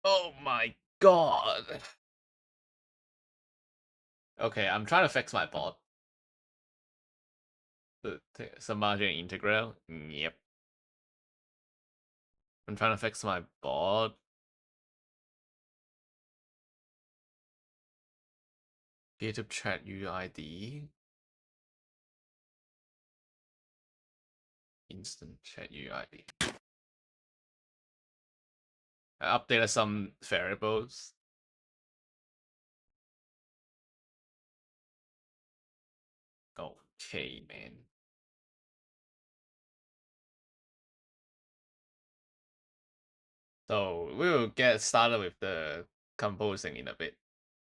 Oh my god. Okay, I'm trying to fix my bot. Some margin integral. Yep. I'm trying to fix my bot. YouTube chat UID. Instant chat UID. I updated some variables. Okay, man. So we will get started with the composing in a bit.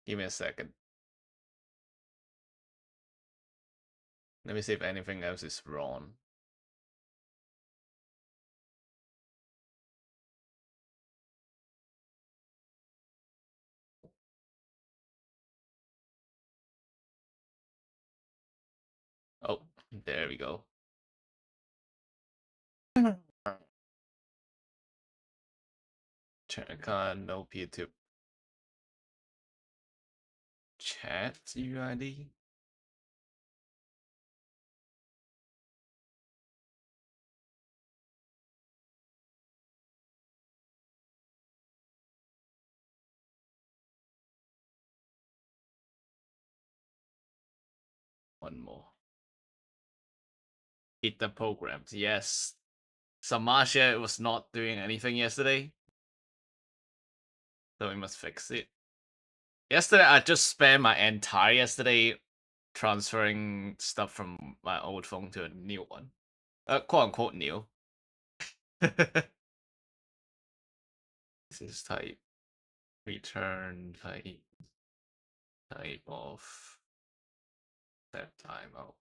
Give me a second. Let me see if anything else is wrong. Oh, there we go. Check no P2 chat UID. One more. Hit the programs. Yes. Samasha was not doing anything yesterday. So we must fix it. Yesterday, I just spent my entire yesterday transferring stuff from my old phone to a new one. Quote unquote new. This is type. Return type. Type of. Set timeout.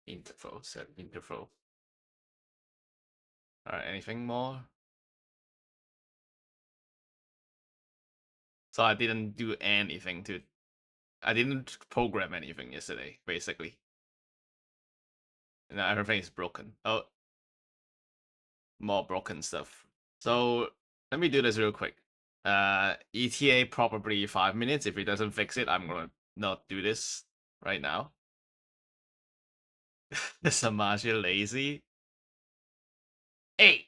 Interval. Set interval. Alright, anything more? So I didn't do anything to. I didn't program anything yesterday, basically. Now everything is broken. Oh, more broken stuff. So let me do this real quick. ETA probably 5 minutes. If it doesn't fix it, I'm gonna not do this right now. Samaja lazy. Hey!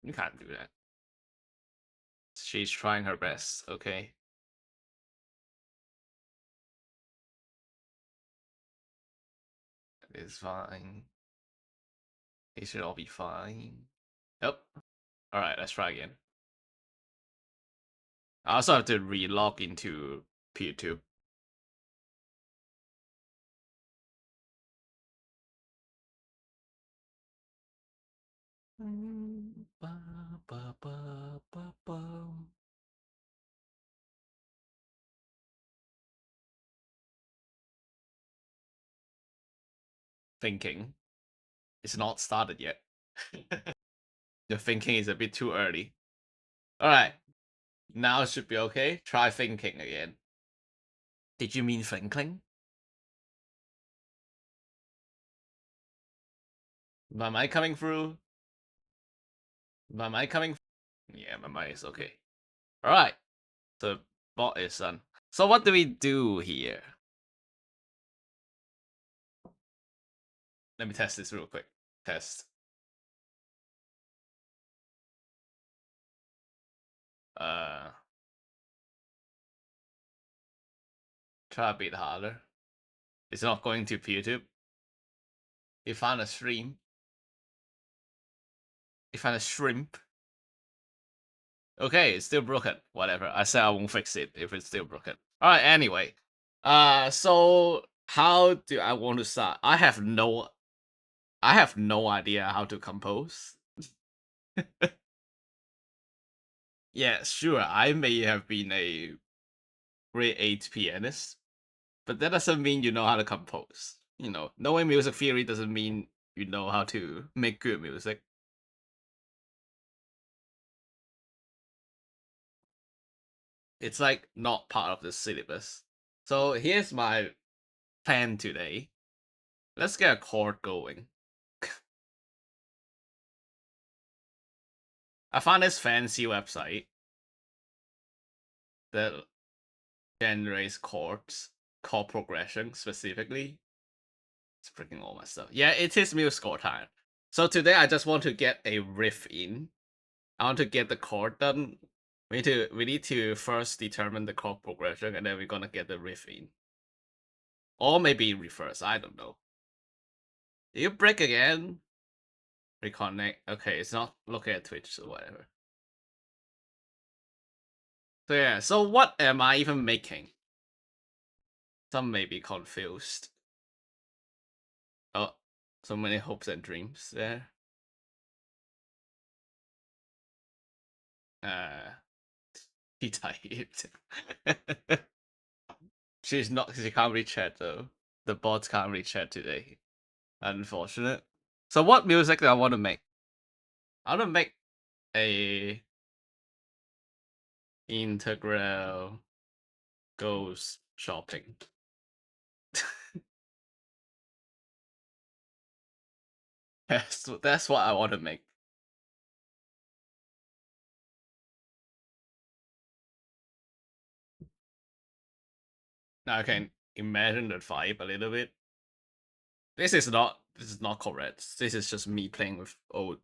You can't do that. She's trying her best, okay? It's fine. It should all be fine. Yep. Alright, let's try again. I also have to re-log into PewTube. Thinking. It's not started yet. Your thinking is a bit too early. Alright. Now it should be okay. Try thinking again. Did you mean thinking? My mic coming through? My mic coming? Yeah, my mic is okay. Alright. So bot is done. So what do we do here? Let me test this real quick. Test. Try a bit harder. It's not going to YouTube. You found a stream. You found a shrimp. Okay, it's still broken. Whatever. I said I won't fix it if it's still broken. Alright, anyway. So how do I want to start? I have no idea how to compose. Yeah, sure, I may have been a grade 8 pianist, but that doesn't mean you know how to compose. You know, knowing music theory doesn't mean you know how to make good music. It's like not part of the syllabus. So here's my plan today. Let's get a chord going. I found this fancy website that generates chord progression specifically. It's freaking all my stuff. Yeah, it is musical time. So today I just want to get a riff in. I want to get the chord done. We need to first determine the chord progression, and then we're gonna get the riff in. Or maybe reverse, I don't know. Did you break again? Reconnect. Okay, it's not looking at Twitch or whatever. So yeah, so what am I even making? Some may be confused. Oh, so many hopes and dreams there. He typed. She can't reach chat though. The bots can't reach chat today. Unfortunate. So what music do I want to make? I want to make a integral goes shopping. That's what I want to make. Now I can imagine the vibe a little bit. This is not correct. This is just me playing with old.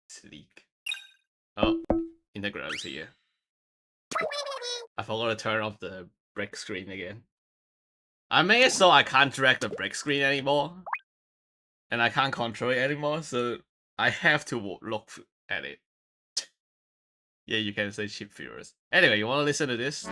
Sleek. Oh, integral is here. I forgot to turn off the break screen again. I made it so I can't drag the break screen anymore. And I can't control it anymore, so I have to look at it. Yeah, you can say cheap viewers. Anyway, you want to listen to this?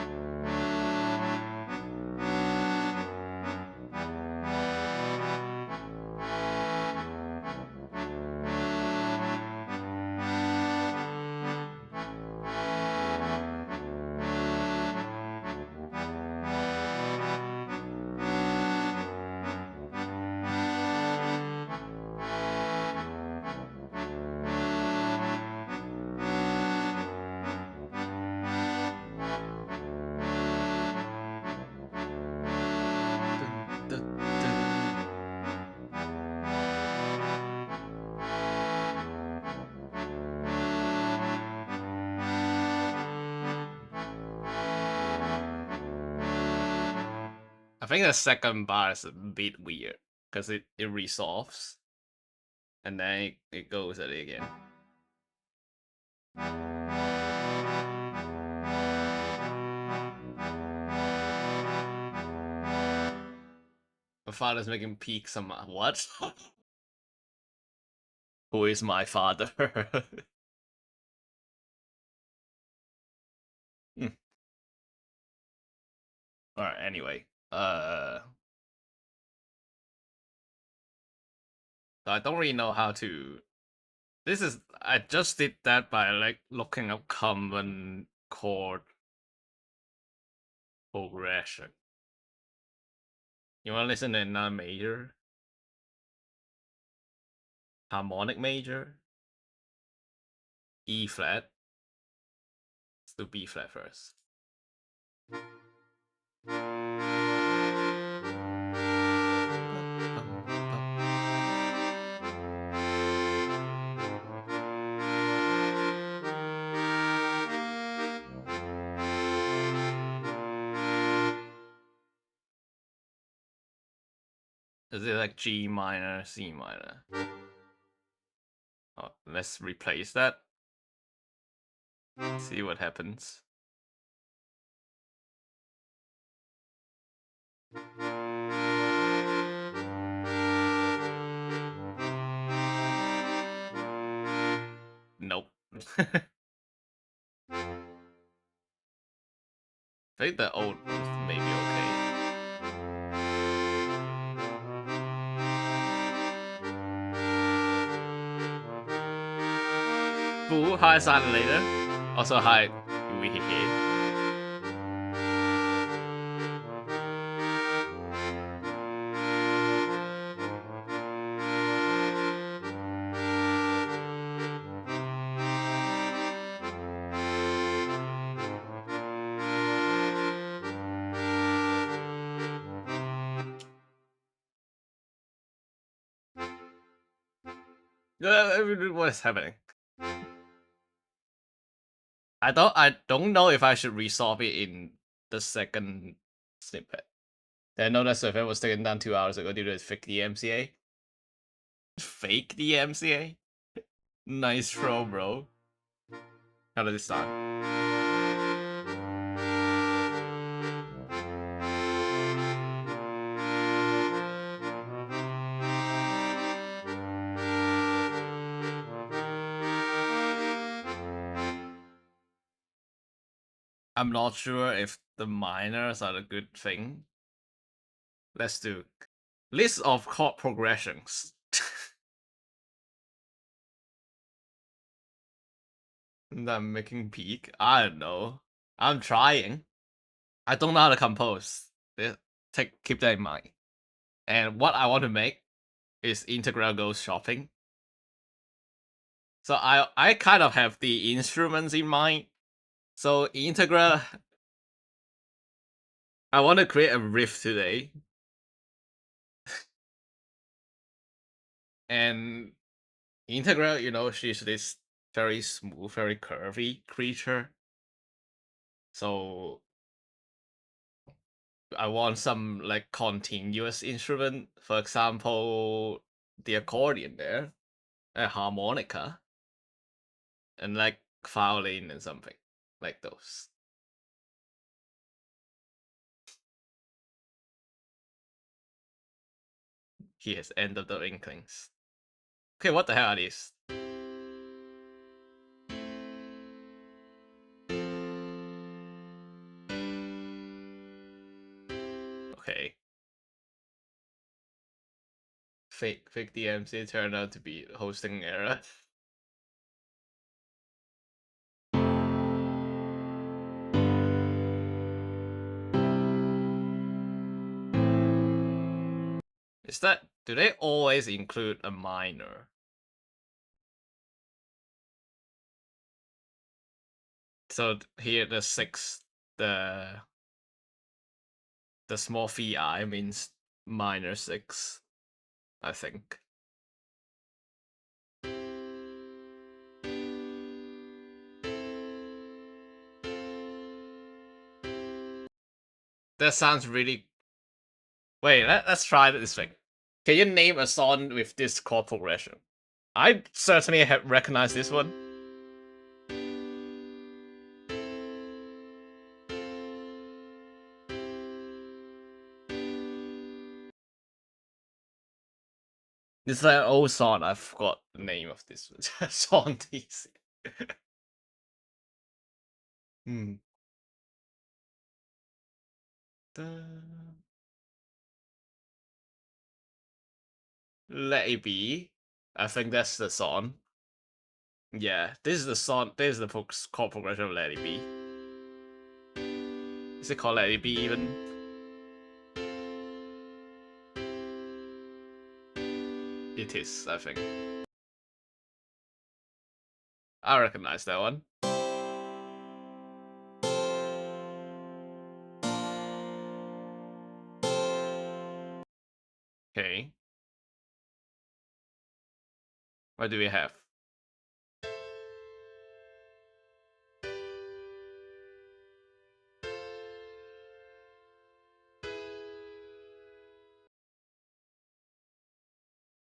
I think the second bar is a bit weird because it resolves and then it goes at it again. My father's making peak some what? Who is my father? Alright, anyway. I don't really know how to. I just did that by like looking up common chord progression. You wanna listen to another major? Harmonic major? E flat? Let's do B flat first. Is it like G minor, C minor? Oh, let's replace that. See what happens. Nope. I think the old may be okay. Boo, hi silent later. Also hi Weehee. What is happening? I don't know if I should resolve it in the second snippet. I know that survey was taken down 2 hours ago due to fake DMCA. Fake DMCA? Nice throw, bro. How did it start? I'm not sure if the minors are a good thing. Let's do list of chord progressions. And I'm making peak. I don't know. I'm trying. I don't know how to compose. Keep that in mind. And what I want to make is integral goes shopping. So I kind of have the instruments in mind. So integral, I want to create a riff today. And integral, you know, she's this very smooth, very curvy creature. So I want some like continuous instrument, for example, the accordion there, a harmonica, and like violin and something like those. He has End of the Inklings. Okay, what the hell are these? Okay. Fake DMC turned out to be hosting error. Do they always include a minor? So here the the small VI means minor 6, I think. That sounds really. Wait, let's try this thing. Can you name a song with this chord progression? I certainly have recognized this one. It's like an old song. I forgot the name of this song. Hmm. Let It Be. I think that's the song. Yeah, this is the song. This is the chord progression of Let It Be. Is it called Let It Be even? It is, I think. I recognize that one. Okay. What do we have?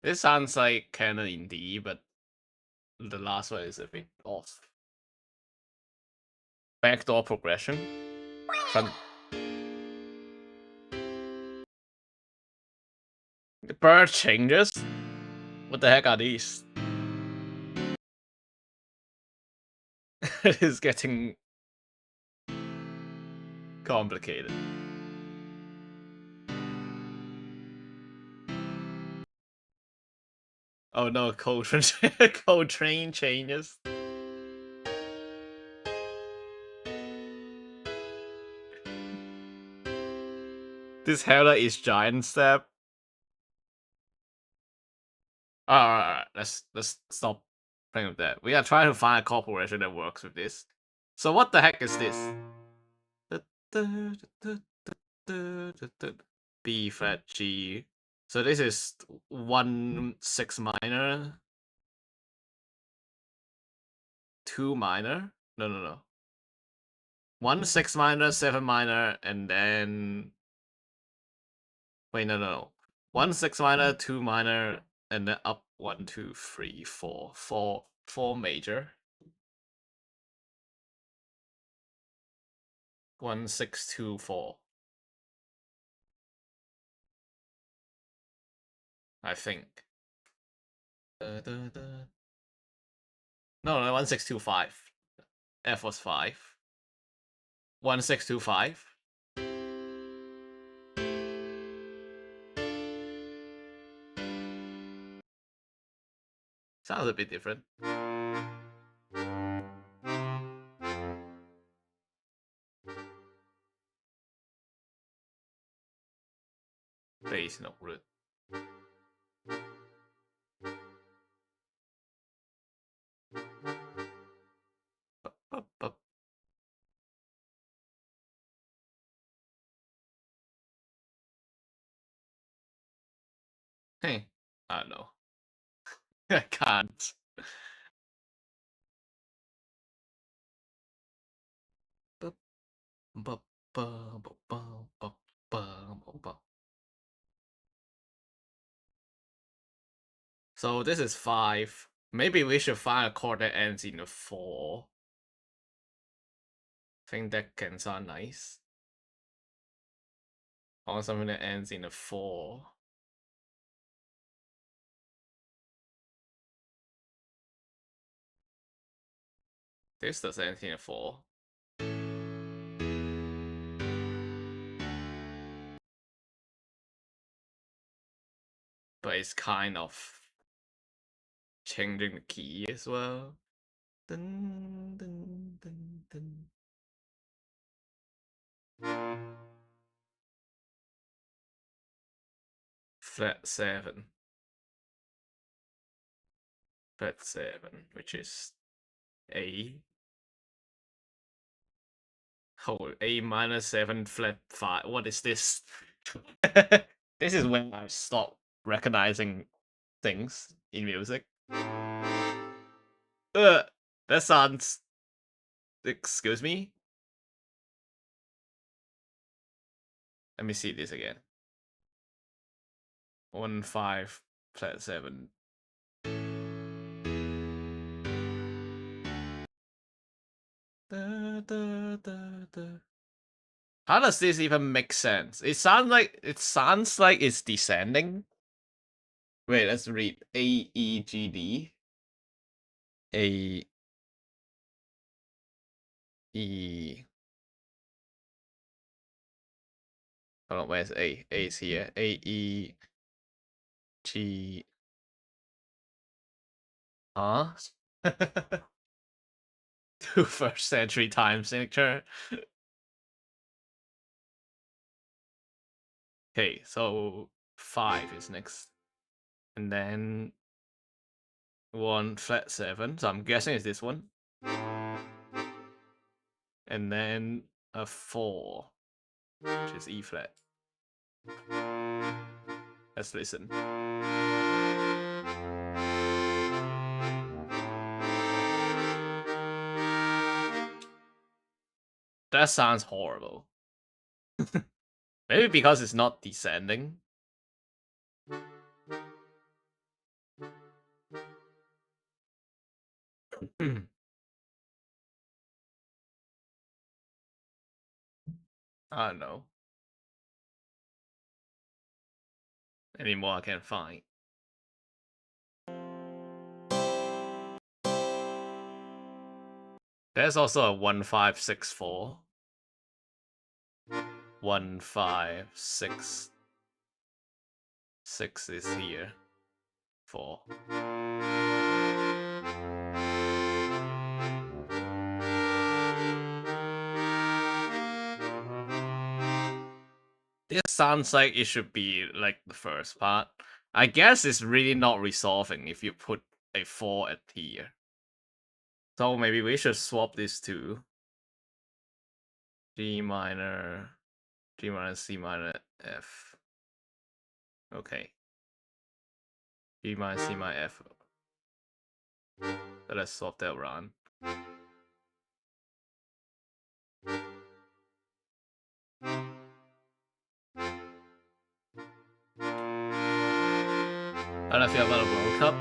This sounds like canon in D, but the last one is a bit off. Backdoor progression. The bird changes? What the heck are these? It is getting complicated. Oh no, Coltrane changes. This header is giant step. Alright, let's stop playing with that. We are trying to find a corporation that works with this. So what the heck is this? B flat G. So this is 1 6 minor. 2 minor. No, no, no. 1 6 minor, 7 minor, and then wait, no, no, no. 1 6 minor, 2 minor, and then up 1 2 3 4 4 major. 1 6 2 4. I think. No, no, 1 6 2 5. F was 5. 1 6 2 5. Sounds a bit different. Bass note root. Hey, I don't know. I can't. So this is 5. Maybe we should find a chord that ends in a 4. Think that can sound nice. Or something that ends in a 4. This does end in a 4. But it's kind of changing the key as well. Dun, dun, dun, dun. Flat 7. Flat 7, which is A. Oh, A minor 7 flat 5. What is this? This is when I stop recognizing things in music. That sounds. Excuse me? Let me see this again. 1 5 flat 7. Da, da, da, da. How does this even make sense? It sounds like it's descending. Wait, let's read A E G D. A E. Hold on, where's A? A is here. A E G. Huh? 21st century time signature. Okay, so 5 is next. And then 1 flat 7. So I'm guessing it's this one. And then a 4, which is E flat. Let's listen. That sounds horrible. Maybe because it's not descending. I don't know. Any more I can find. There's also a 1564. 156. 6 is here. 4. This sounds like it should be like the first part. I guess it's really not resolving if you put a 4 at here. So maybe we should swap these two. G minor, G minor, C minor, F. Okay. G minor, C minor, F. So let's swap that around. How do I feel about a World Cup?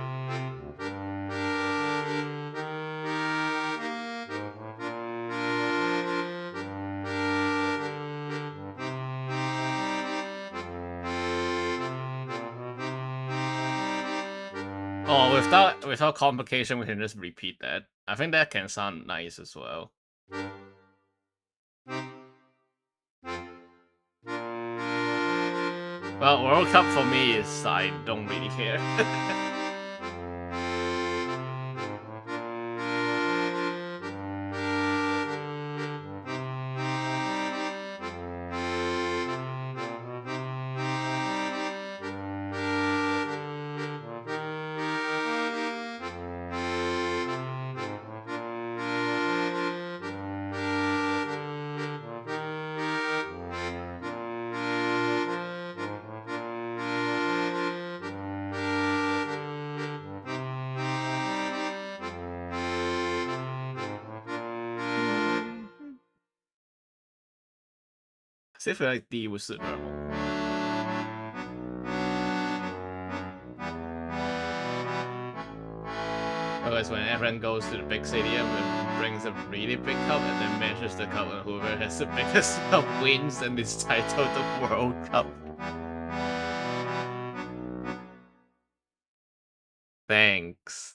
Oh, without complication, we can just repeat that. I think that can sound nice as well. Well, World Cup for me is I don't really care. I feel like D was normal. Otherwise, when everyone goes to the big stadium and brings a really big cup and then measures the cup, and whoever has the biggest cup wins and is titled the World Cup. Thanks.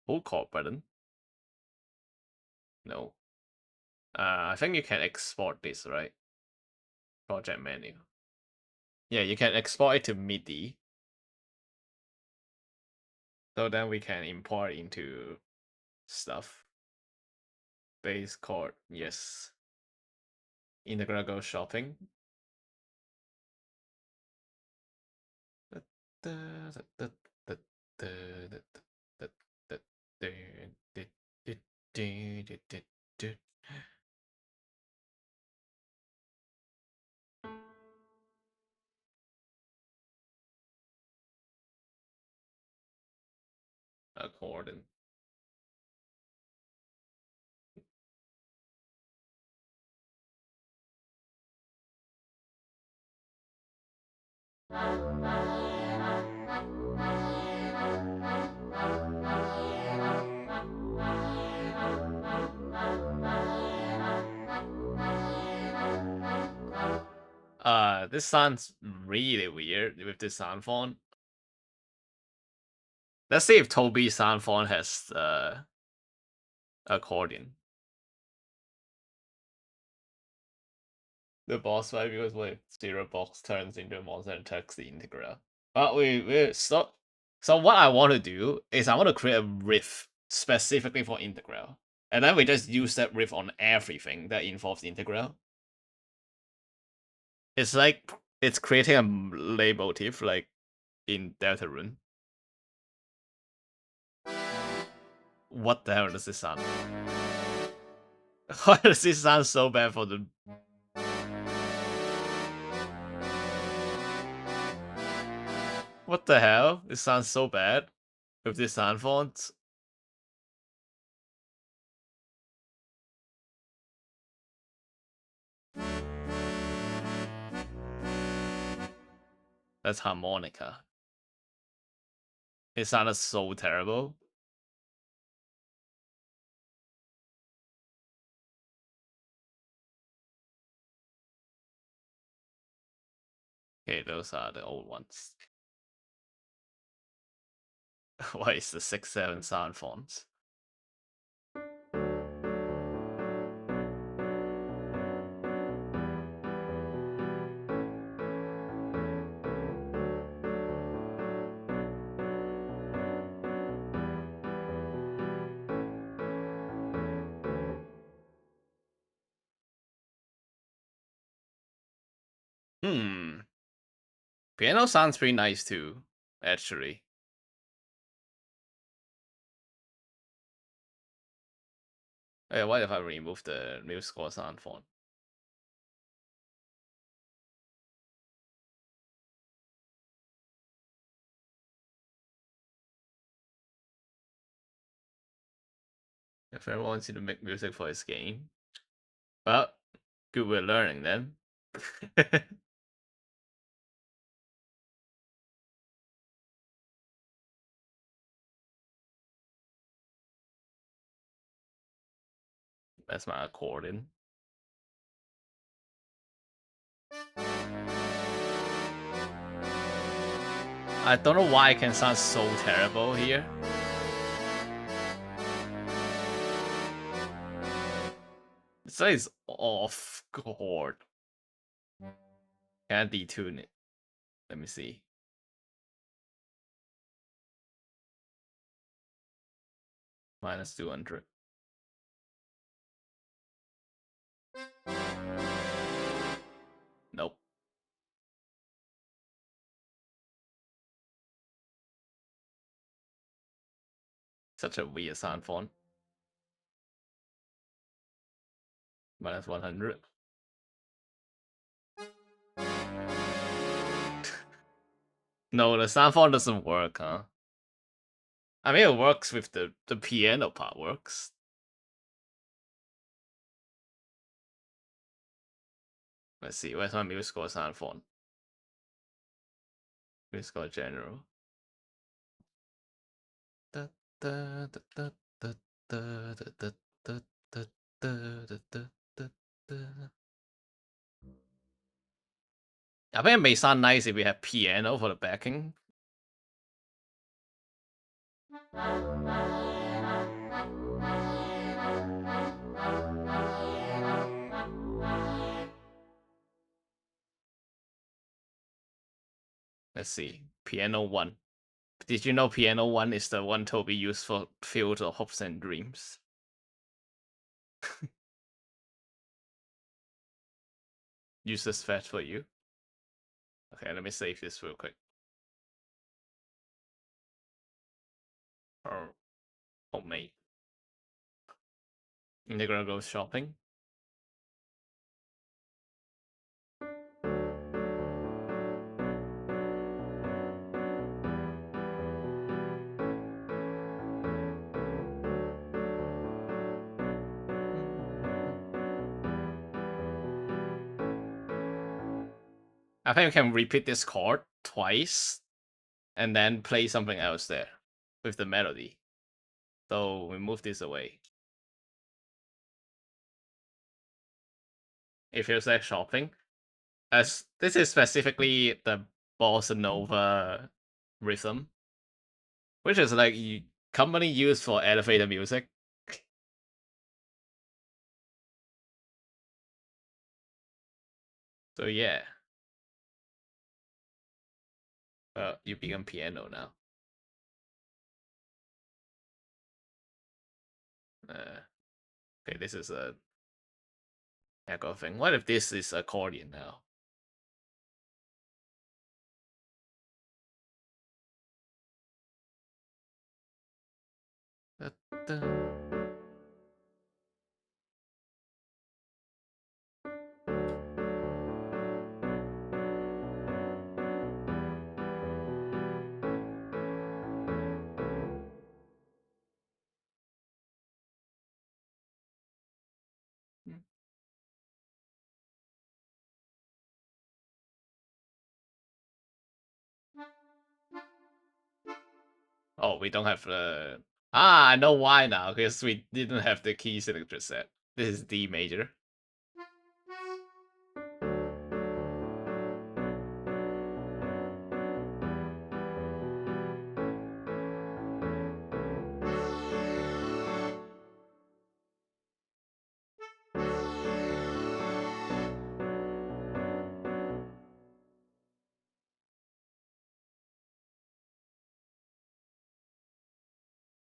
Hold call button. No. I think you can export this, right? Project menu. Yeah, you can export it to MIDI. So then we can import into stuff. Base chord, yes. Integral go shopping. Accordion. This sounds really weird with this sound font. Let's see if Toby's sound font has accordion. The boss fight because when Zero Box turns into a monster and attacks the integral. Well, so what I want to do is I want to create a riff specifically for integral. And then we just use that riff on everything that involves integral. It's like it's creating a leitmotif like in Deltarune. What the hell does this sound? Why does this sound so bad for the... What the hell? This sounds so bad with this sound font. That's harmonica. It sounded so terrible. Okay, those are the old ones. What is the 6-7 sound fonts? Piano sounds pretty nice too, actually. Hey, what if I remove the new score sound font? If everyone wants you to make music for his game. Well, good we're learning then. That's my accordion. I don't know why it can sound so terrible here. It says off chord. Can I detune it? Let me see. Minus 200. Nope. Such a weird sound font. Minus 100. No, the sound font doesn't work, huh? I mean, it works with the piano part works. Let's see, where's my musical sound font? Musical general. I think it may sound nice if we have piano for the backing. Let's see. Piano 1. Did you know Piano 1 is the one Toby used for Field of Hopes and Dreams? Use this fetch for you. Okay, let me save this real quick. Oh, homemade. And they're gonna go shopping. I think we can repeat this chord twice and then play something else there with the melody. So we move this away. It feels like shopping. As this is specifically the bossa nova rhythm, which is like commonly used for elevator music. So yeah. Well, you become piano now. Okay, this is a echo thing. What if this is accordion now? Da-da. Oh, we don't have the. Ah, I know why now, because we didn't have the key signature set. This is D major.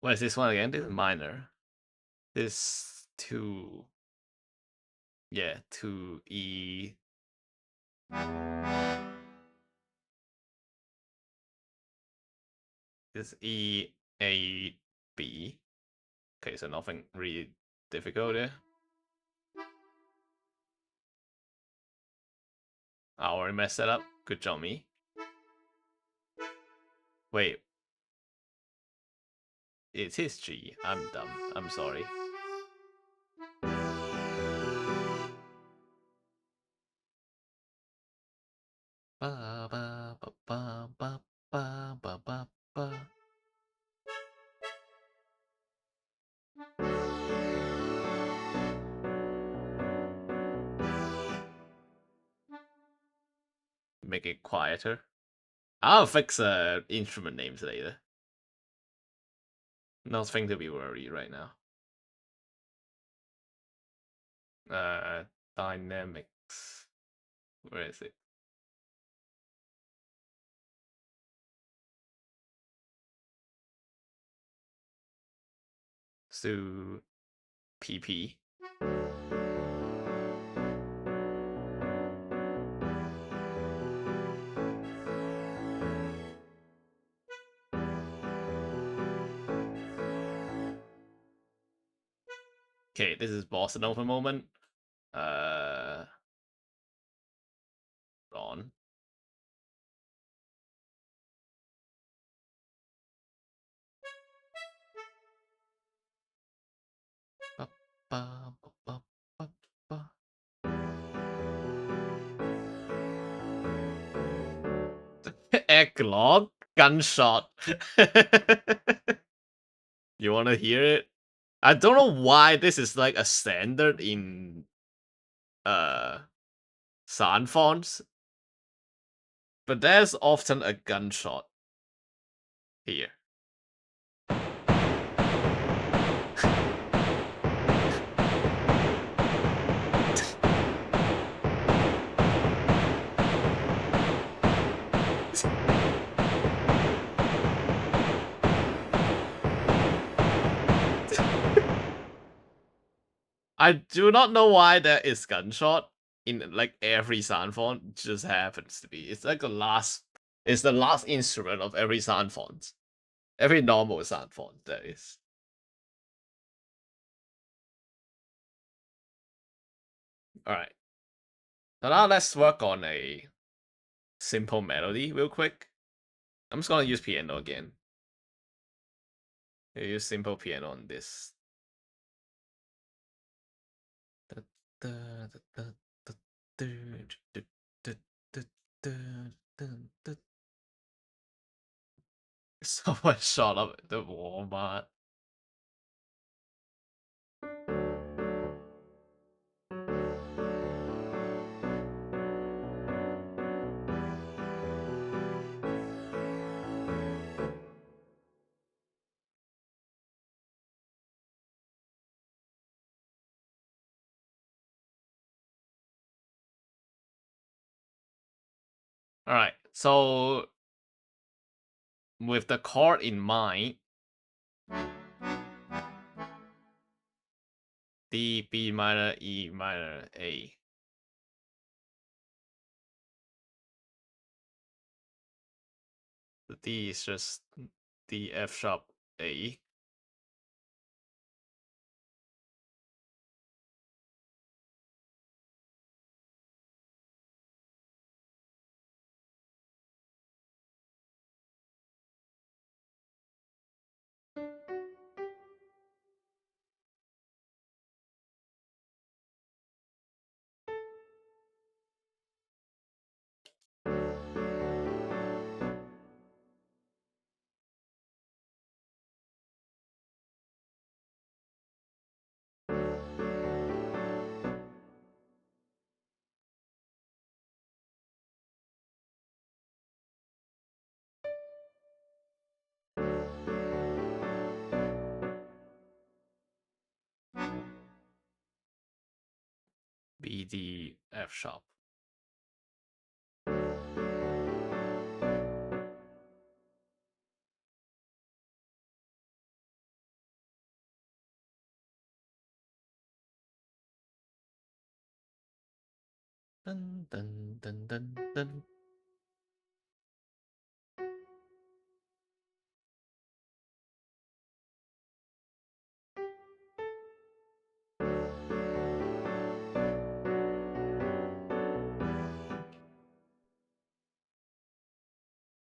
What is this one again? This is minor. This 2. Yeah, 2E. This E, A, B. Okay, so nothing really difficult there. I already messed that up. Good job, me. Wait. It is G. I'm dumb. I'm sorry. Ba, ba, ba, ba, ba, ba, ba, ba, ba. Make it quieter. I'll fix instrument names later. Nothing to be worried right now. Dynamics. Where is it? So PP. Okay, this is bossa nova moment. On. Ba, ba, ba, ba, ba. Egglog gunshot. You want to hear it? I don't know why this is like a standard in sound fonts, but there's often a gunshot here. I do not know why there is gunshot in like every sound font. It just happens to be. It's like the last. It's the last instrument of every sound font. Every normal sound font there is. All right. So now let's work on a simple melody real quick. I'm just gonna use piano again. I use simple piano on this. Someone shot up at the Walmart. All right, so with the chord in mind, D, B minor, E minor, A. The D is just D, F sharp, A. B, D, F sharp. Dun, dun, dun, dun, dun.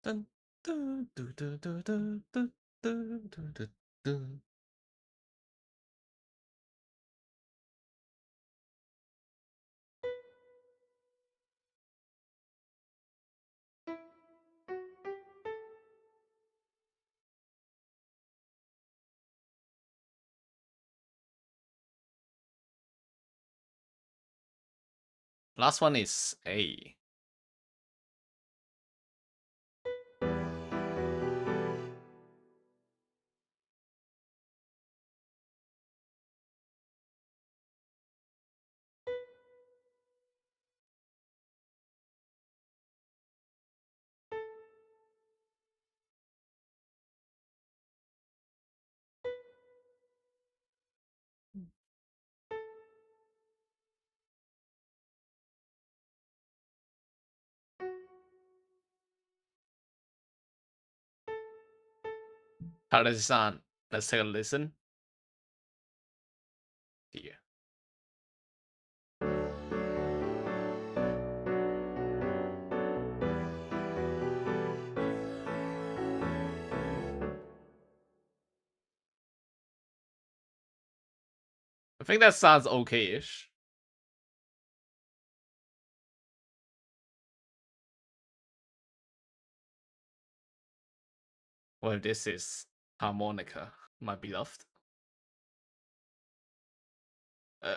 Dun, dun, dun, dun, dun, dun, dun, dun, dun, dun, dun. Last one is A. How does it sound? Let's take a listen. Here. I think that sounds okay-ish. Well, this is harmonica, my beloved. Uh,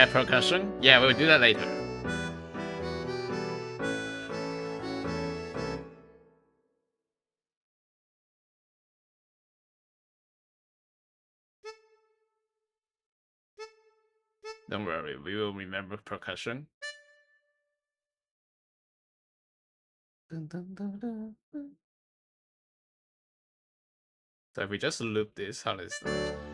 Add percussion? Yeah, we'll do that later. Don't worry, we will remember percussion. Dun, dun, dun, dun, dun. So if we just loop this, how does that?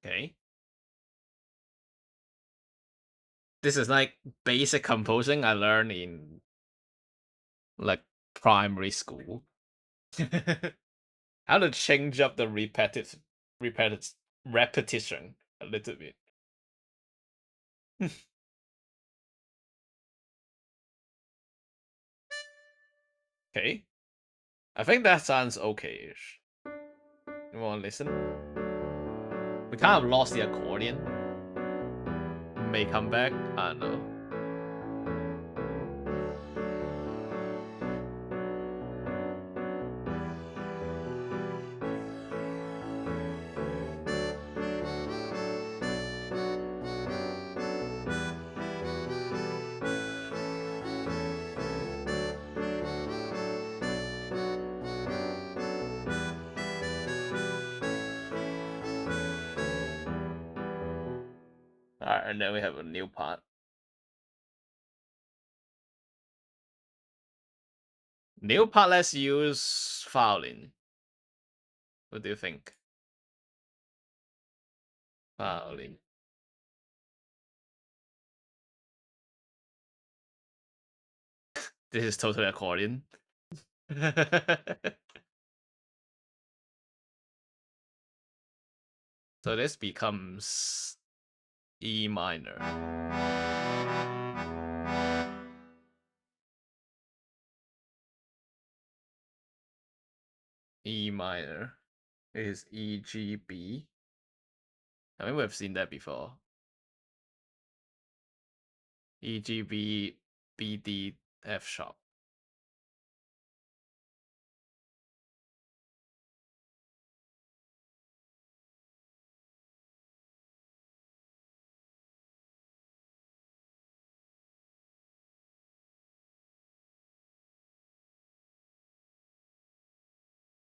Okay. This is like basic composing I learned in like primary school. How to change up the repetition a little bit. Okay. I think that sounds okay-ish. You wanna listen? We kind of lost the accordion. May come back. I don't know. Alright, and then we have a new part. New part, let's use Fumbling. What do you think? Fumbling. This is totally accordion. So this becomes E minor. E minor is E, G, B. I mean, we've seen that before. E, G, B, B, D, F sharp.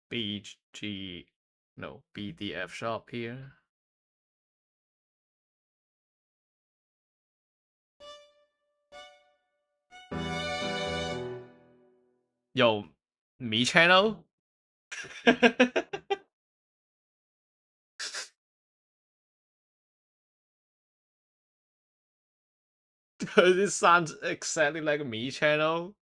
B, G, no, B, D, F sharp here. Yo, me channel? This sounds exactly like a me channel.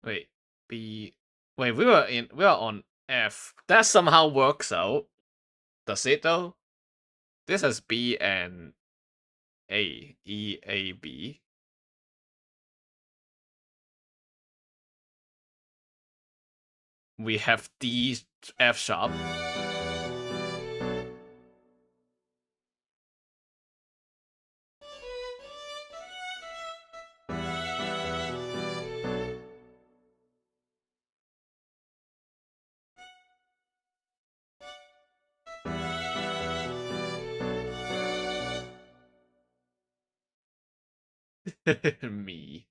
Wait, B. Wait, we were on F. That somehow works out. Does it though? This is B and A. E, A, B. We have D, F sharp. Me.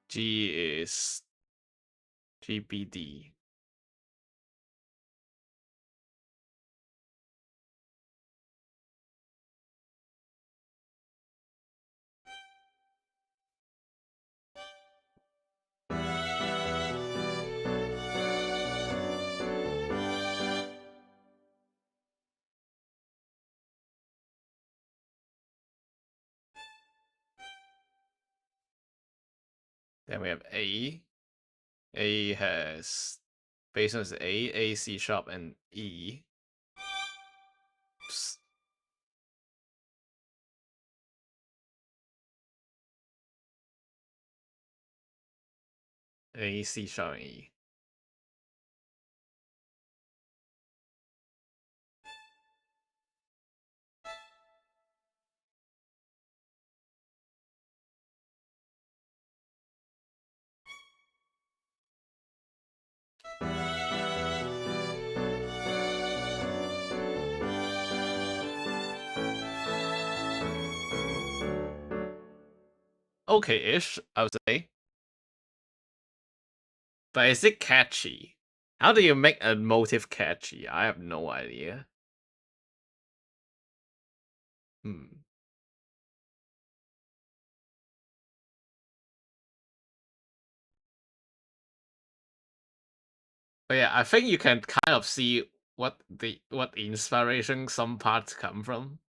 G is GBD. Then we have A. A has bass note is A, C sharp, and E. Psst. A, C sharp, and E. Okay-ish, I would say. But is it catchy? How do you make a motive catchy? I have no idea. Hmm. But yeah, I think you can kind of see what inspiration some parts come from.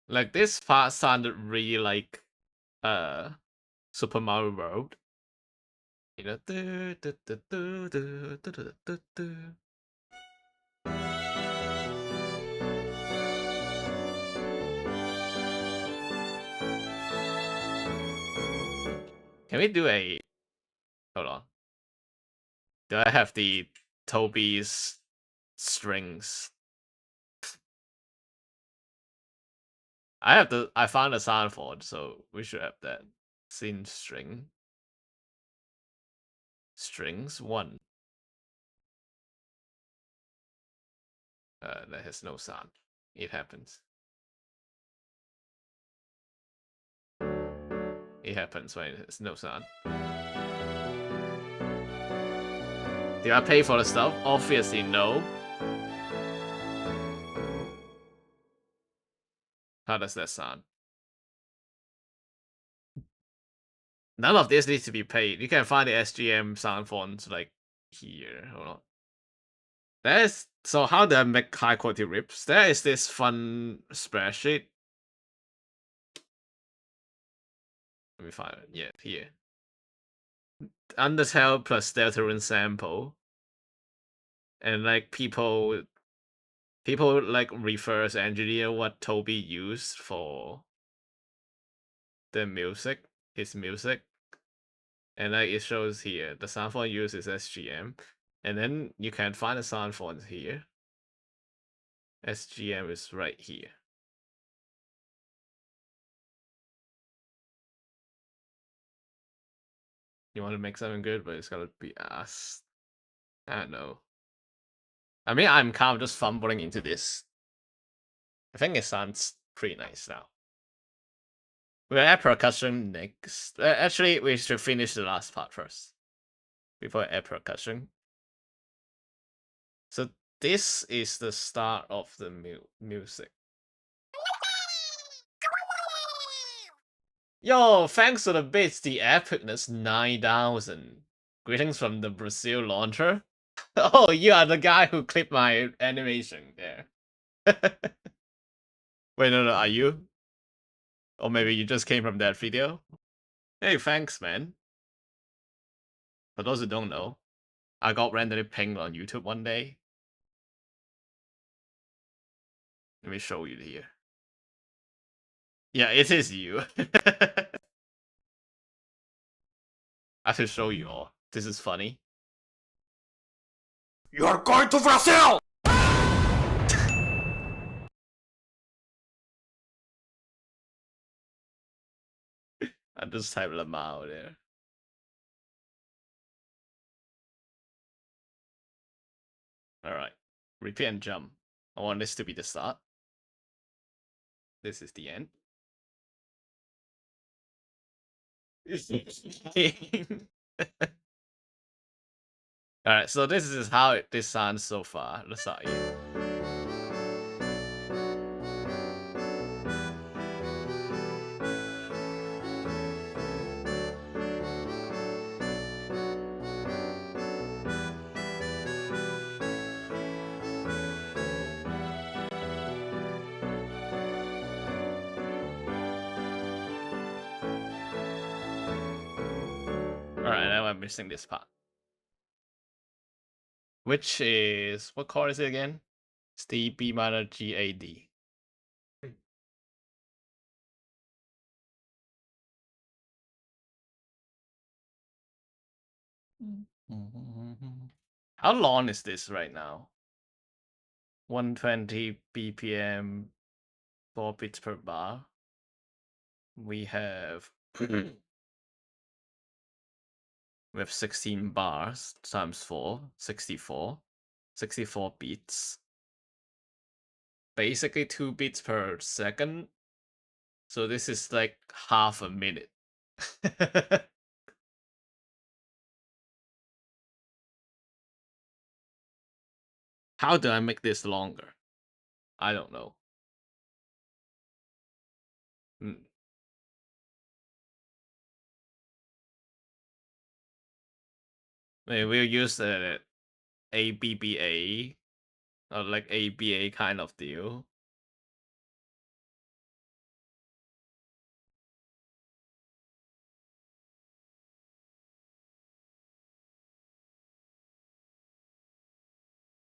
Like this part sounded really like Super Mario World. You know, can we do a hold on? Do I have the Toby's strings? I found a sound for it, so we should have that. Scene string. Strings 1. That has no sound. It happens. It happens when it has no sound. Did I pay for the stuff? Obviously no. How does that sound? None of this needs to be paid. You can find the SGM sound fonts like here. Hold on. There's so how do I make high quality rips? There is this fun spreadsheet. Let me find it. Yeah, here. Undertale plus Deltarune sample. And like people like reverse engineer what Toby used for the music, his music. And like it shows here, the sound font used is SGM. And then you can find the sound font here. SGM is right here. You want to make something good, but it's gotta be ass. I don't know. I mean, I'm kind of just fumbling into this. I think it sounds pretty nice now. We'll add percussion next. Actually, we should finish the last part first before I add percussion. So this is the start of the music. Yo, thanks to the bits, the epicness 9,000. Greetings from the Brazil launcher. Oh, you are the guy who clipped my animation there. Wait, no, are you? Or maybe you just came from that video? Hey, thanks, man. For those who don't know, I got randomly pinged on YouTube one day. Let me show you here. Yeah, it is you. I should show you all. This is funny. You're going to Brazil! I just typed Lamau there. Alright. Repeat and jump. I want this to be the start. This is the end. Alright, so this is how this sounds so far. Let's start here. Alright, now I'm missing this part. Which is, what chord is it again? It's the B minor G A D. How long is this right now? 120 BPM, 4 bits per bar. We have 16 bars times 4, 64. 64 beats. Basically 2 beats per second. So this is like half a minute. How do I make this longer? I don't know. Maybe we'll use the ABBA or like ABA kind of deal.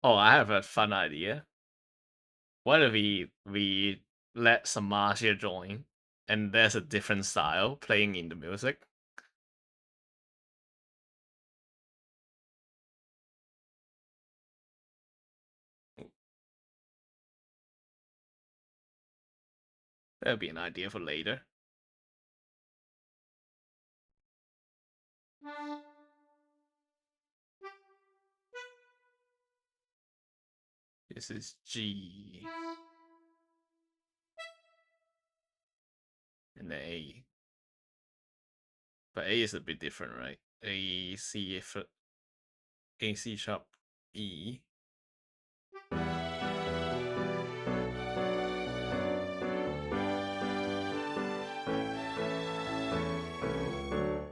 Oh, I have a fun idea. What if we let Samasia join, and there's a different style playing in the music? That'd be an idea for later. This is G and the A. But A is a bit different, right? A C F A C sharp E.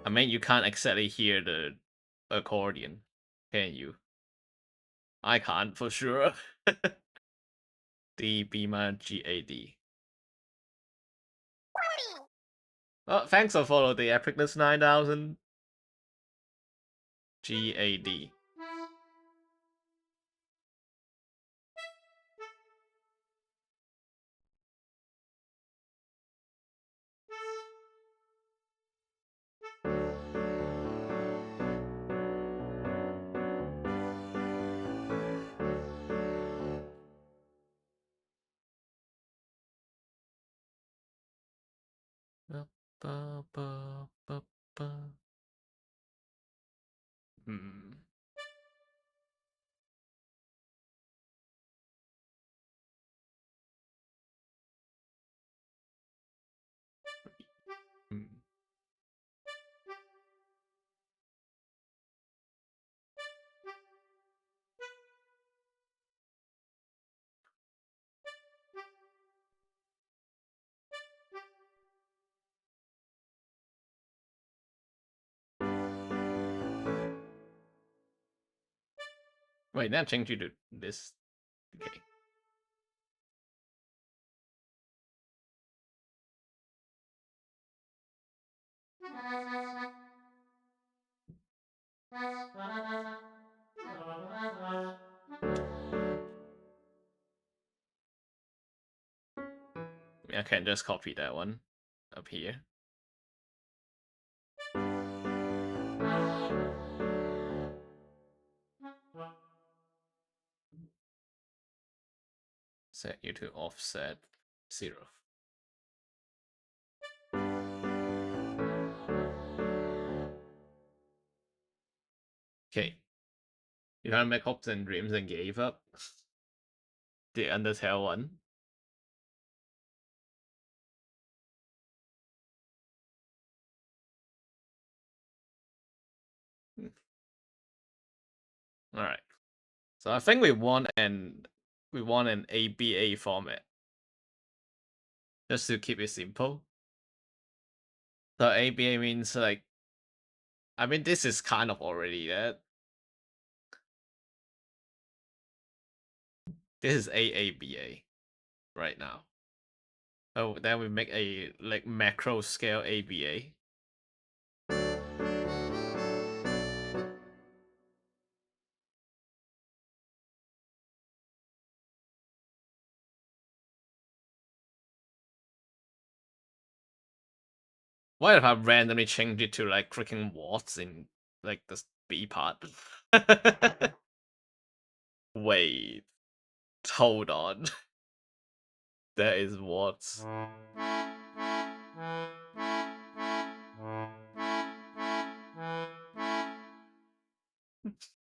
I mean, you can't exactly hear the accordion, can you? I can't for sure. D B minor G A D. Oh, thanks for follow the epicness 9000. G A D. Ba, ba, ba, ba, ba. Hmm. Hmm. Wait, now change you to this. Okay. I can just copy that one up here. Set you to offset 0. Okay. You want to make hopes and dreams and gave up? The Undertale one. Alright. So I think we want an ABA format. Just to keep it simple. So ABA means like, I mean, this is kind of already that. This is AABA right now. Oh, then we make a like macro scale ABA. What if I randomly change it to like freaking watts in like the B part? Wait, hold on. There is watts.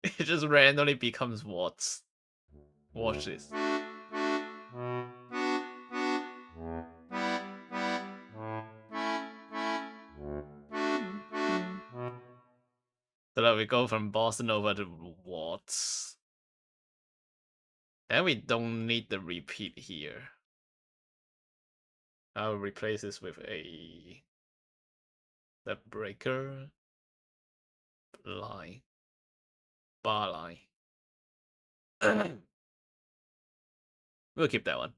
It just randomly becomes watts. Watch this. So that we go from Boston over to watts. And we don't need the repeat here. I'll replace this with the breaker line. bar line. We'll keep that one.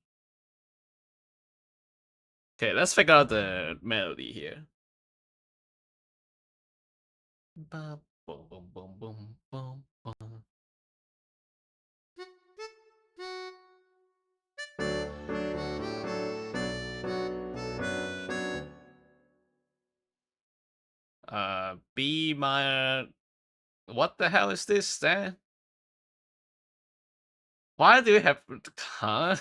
Okay, let's figure out the melody here. Boom, boom, boom, boom, boom, boom. B minor. What the hell is this then? Why do you have huh?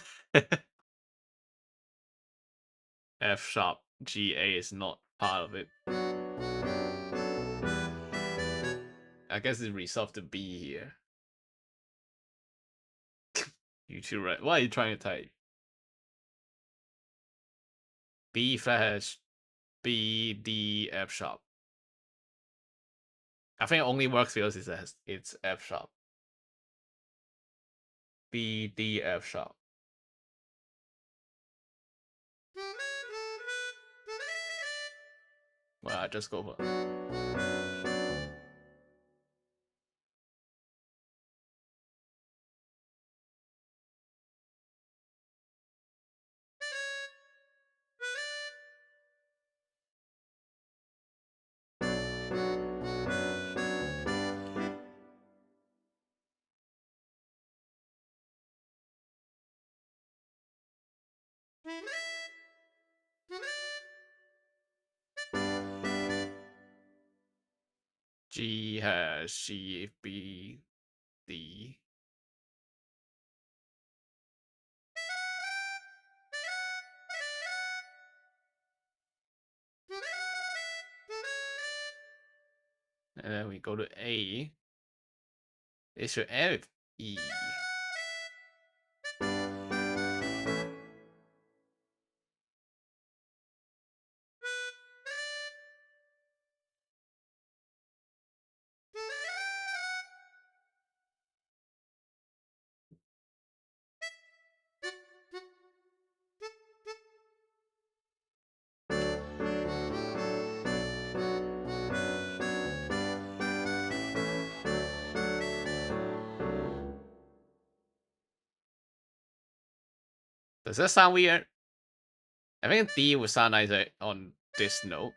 F sharp G A is not part of it. I guess it resolved to B here. You too right. What are you trying to type? B flash B D F sharp. I think it only works because it's F sharp. B D F sharp. Well, I just go for G has C B D. And then we go to A. It should end with E. Does that sound weird? I think D would sound nicer on this note.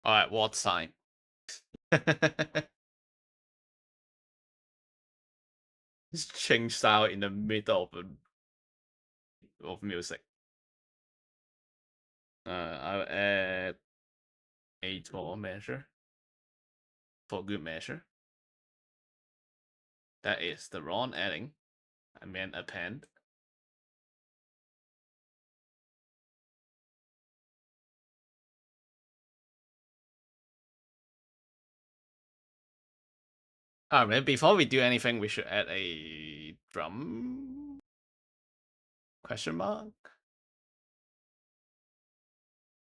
Alright, what sign? Just change style in the middle of music. I'll add a for measure. For good measure. That is the wrong adding. I meant append. Alright, before we do anything, we should add a drum question mark.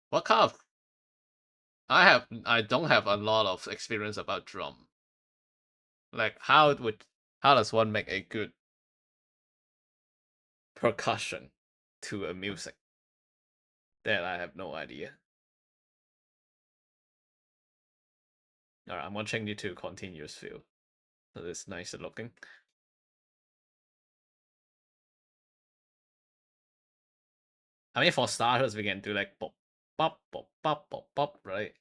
What kind of I don't have a lot of experience about drum. Like how does one make a good percussion to a music? That I have no idea. Alright, I'm gonna change it to continuous fill. So it's nicer looking. I mean, for starters, we can do like pop, pop, pop, pop, pop, pop, right?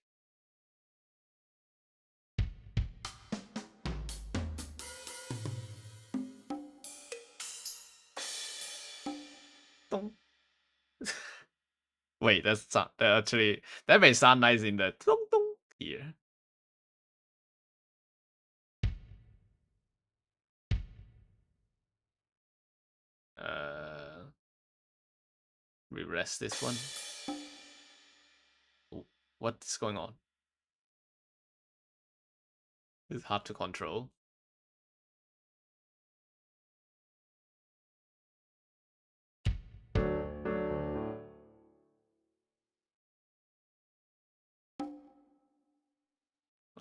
Dong. Wait, that may sound nice in the dong dong here. We rest this one. Ooh, what's going on? It's hard to control.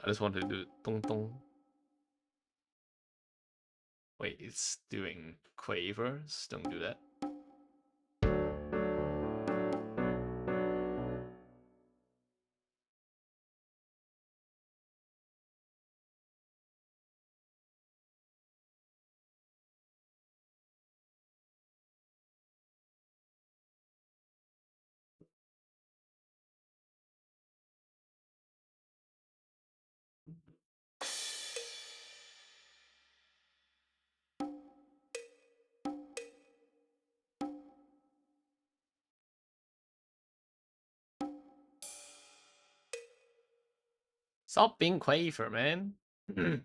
I just want to do dong dong. Wait, it's doing quavers. Don't do that. Stop being quaver, man. Hmm.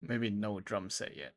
Maybe no drum set yet.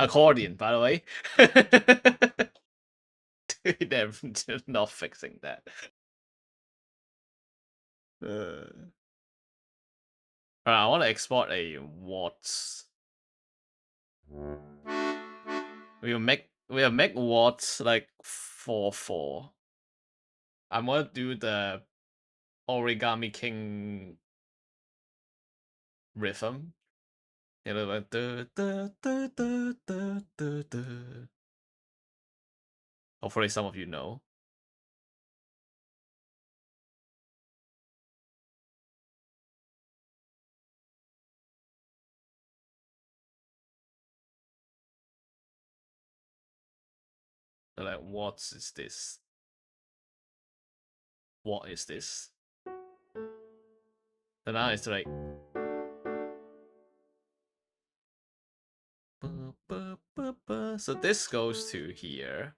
Accordion, by the way. They're not fixing that. I want to export a watts. We'll make watts like 4/4. I'm gonna do the Origami King rhythm. You know, like hopefully some of you know. They're like, what is this? What is this? So now it's like so this goes to here.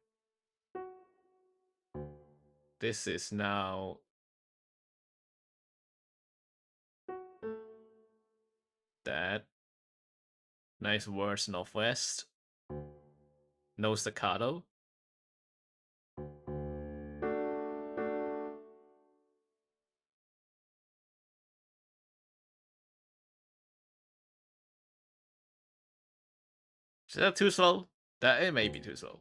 This is now that. Nice words northwest. No staccato. Is that too slow? That it may be too slow.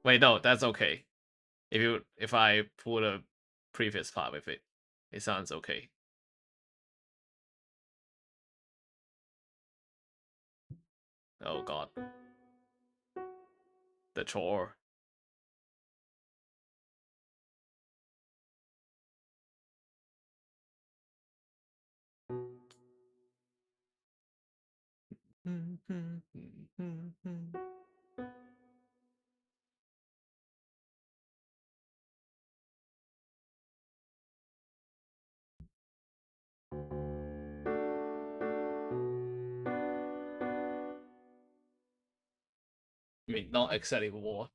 Wait, no, that's okay. If I pull a previous part with it, it sounds okay. Oh god. The chore. I mean, not exactly what.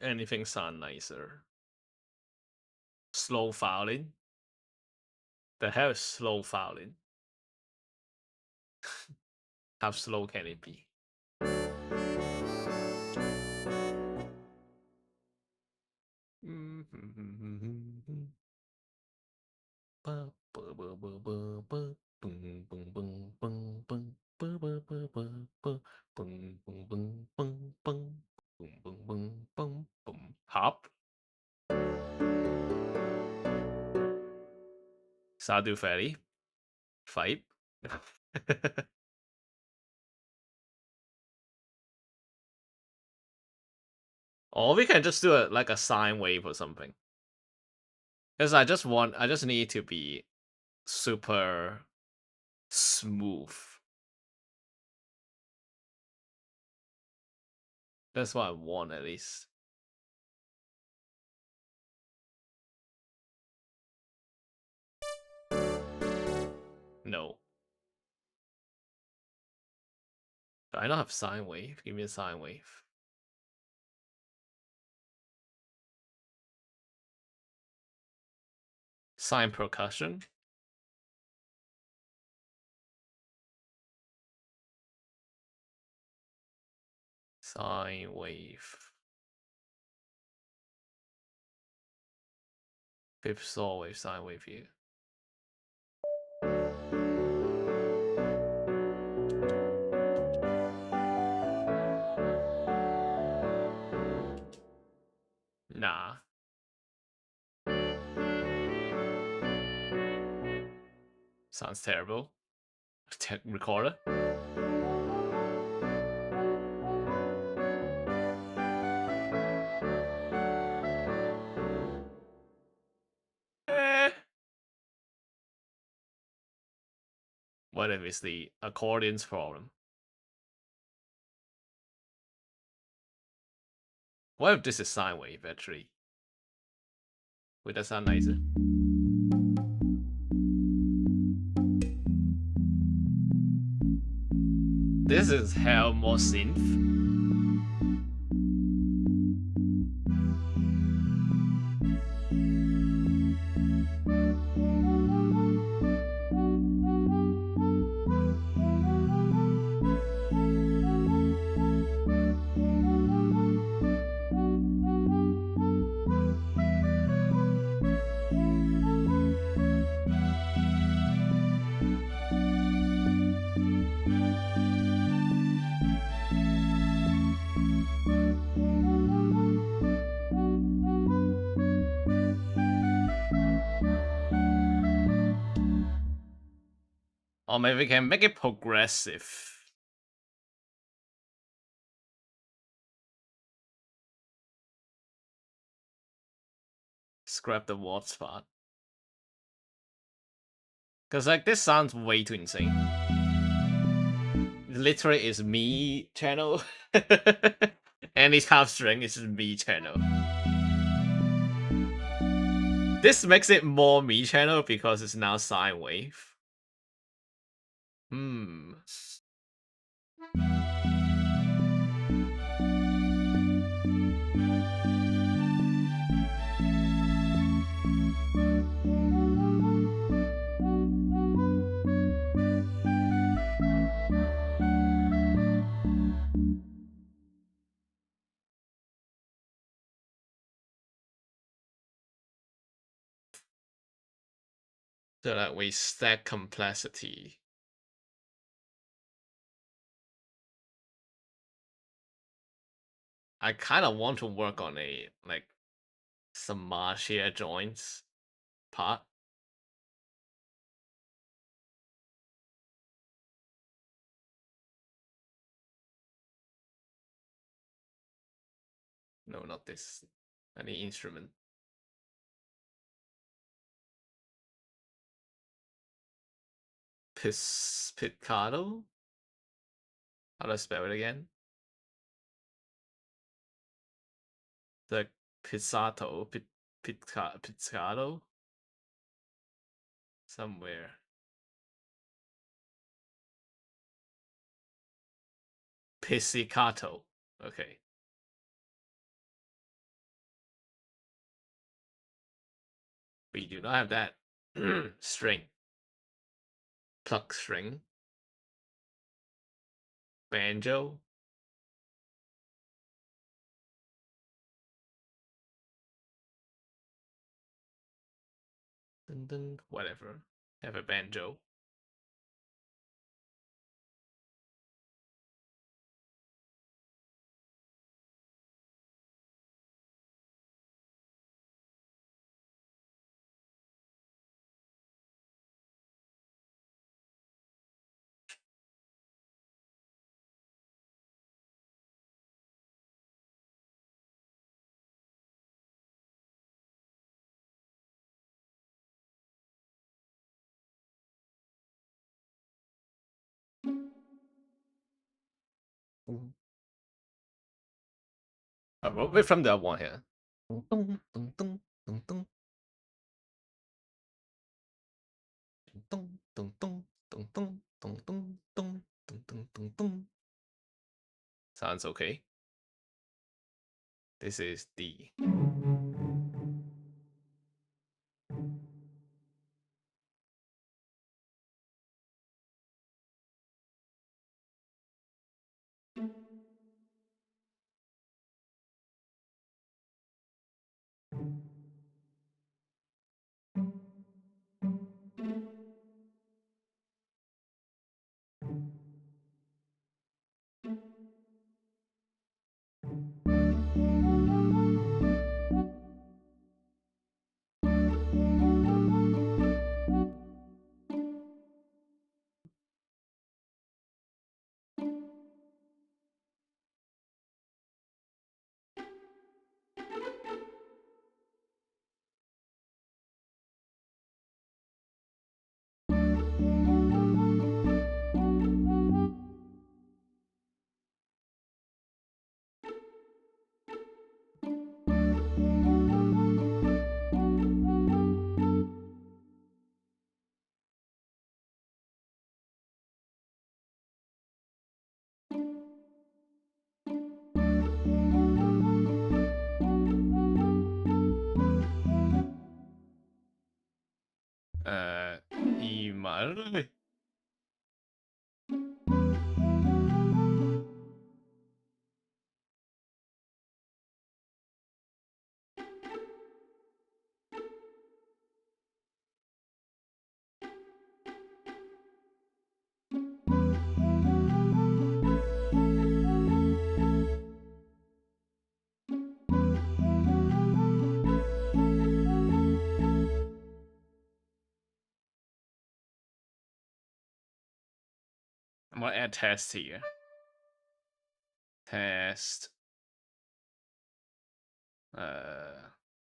Anything sound nicer? Slow fouling? The hell is slow fouling? How slow can it be? Hop. Stardew Valley. Fight. Or we can just do it like a sine wave or something. Because I just need to be super smooth. That's what I want at least. No. I don't have sine wave. Give me a sine wave. Sine percussion. Sine wave. Fifth saw wave, sine wave here. Nah. Sounds terrible. Recorder. Eh. What if it's the accordion's problem? What if this is sine wave actually? Would that sound nicer? This is hell more synth. Or maybe we can make it progressive. Scrap the watts part. Cause like this sounds way too insane. Literally is me channel. And it's half string, it's just me channel. This makes it more me channel because it's now sine wave. So that we stack complexity. I kind of want to work on a like some Marshia joints part. No, not this. Any instrument. Pizzicato? How do I spell it again? The pizzato, pizzicato? Somewhere. Pizzicato. Okay. We do not have that. String. Pluck string. Banjo. Dun, dun, whatever. Have a banjo. Wait from the one here. Dun, dun, dun, dun, dun, dun, dun, dun, dun, dun, dun, dun, dun, dun, dun, dun, dun, dun. Sounds okay. This is D. E minor. I'm gonna add test here. Test.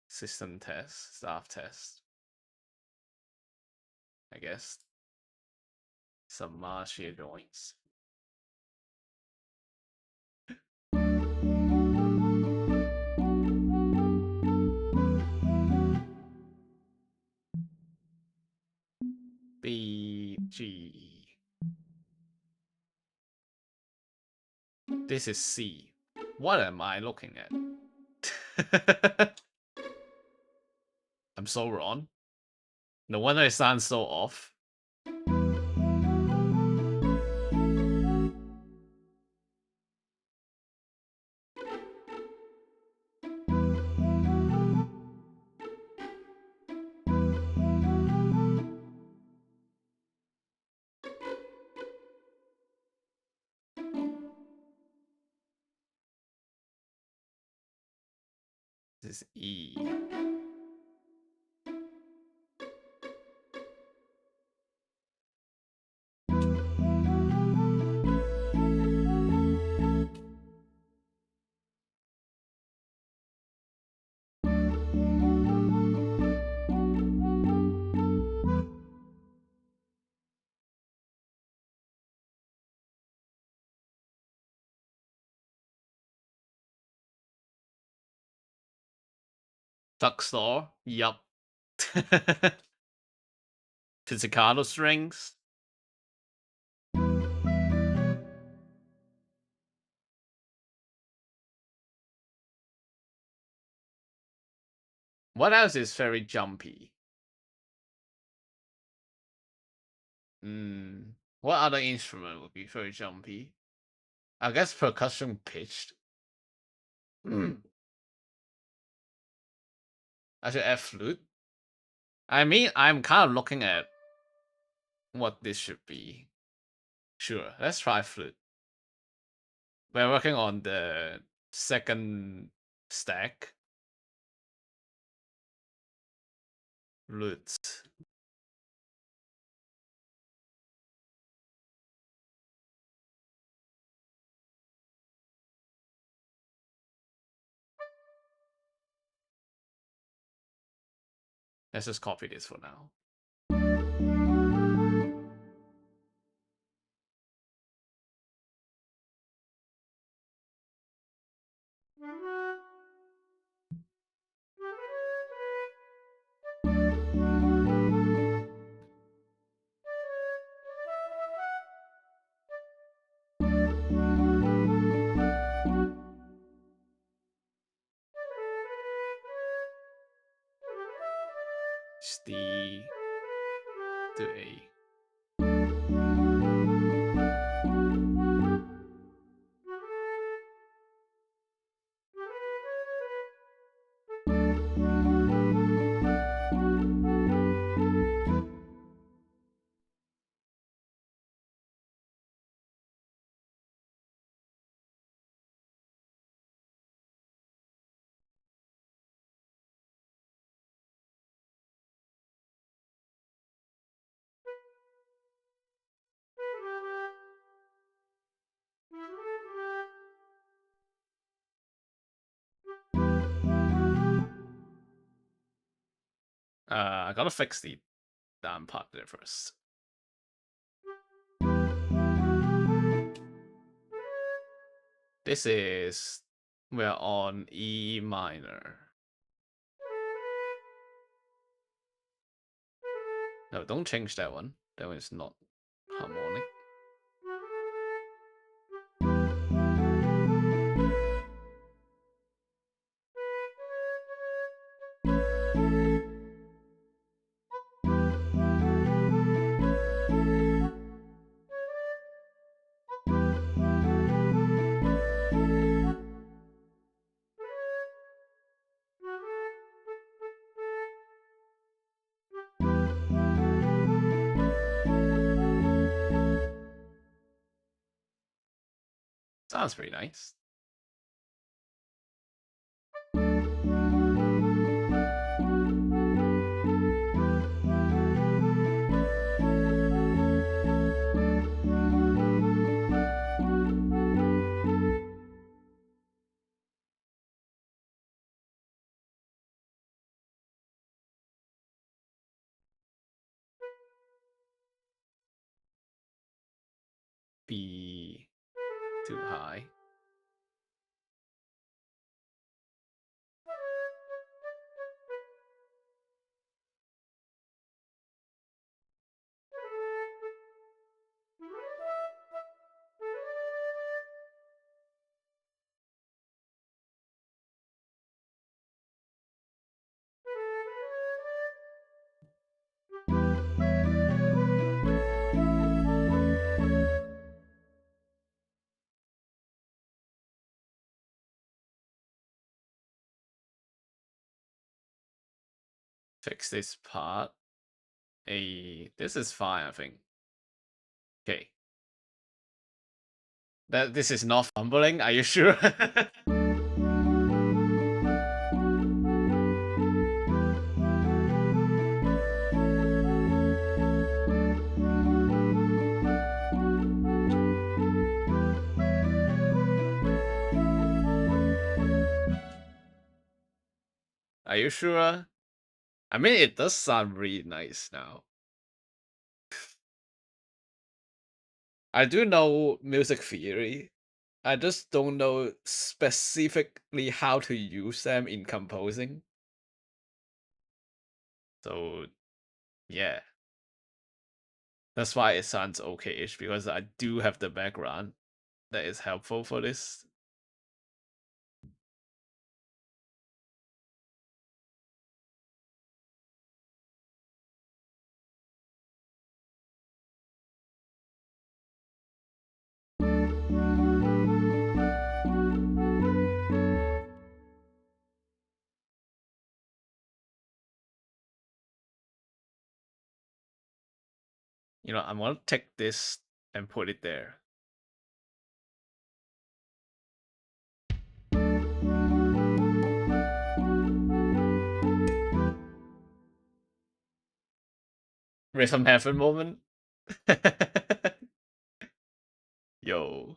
System test, staff test. I guess some Marshall joints. B G. This is C. What am I looking at? I'm so wrong. No wonder it sounds so off. This is E. Duckstore. Yup. Pizzicato strings. What else is very jumpy? What other instrument would be very jumpy? I guess percussion pitched. I should add flute. I mean, I'm kind of looking at what this should be. Sure, let's try flute. We're working on the second stack. Flutes. Let's just copy this for now. It's D to A. I gotta fix the damn part there first. This is we're on E minor. No, don't change that one. That one is not harmonic. Sounds pretty nice. B too high. Fix this part. This is fine, I think. Okay. This is not fumbling, are you sure? Are you sure? I mean, it does sound really nice now. I do know music theory. I just don't know specifically how to use them in composing. So, yeah. That's why it sounds okay-ish, because I do have the background that is helpful for this. You know, I'm gonna take this and put it there. Rhythm heaven moment. Yo.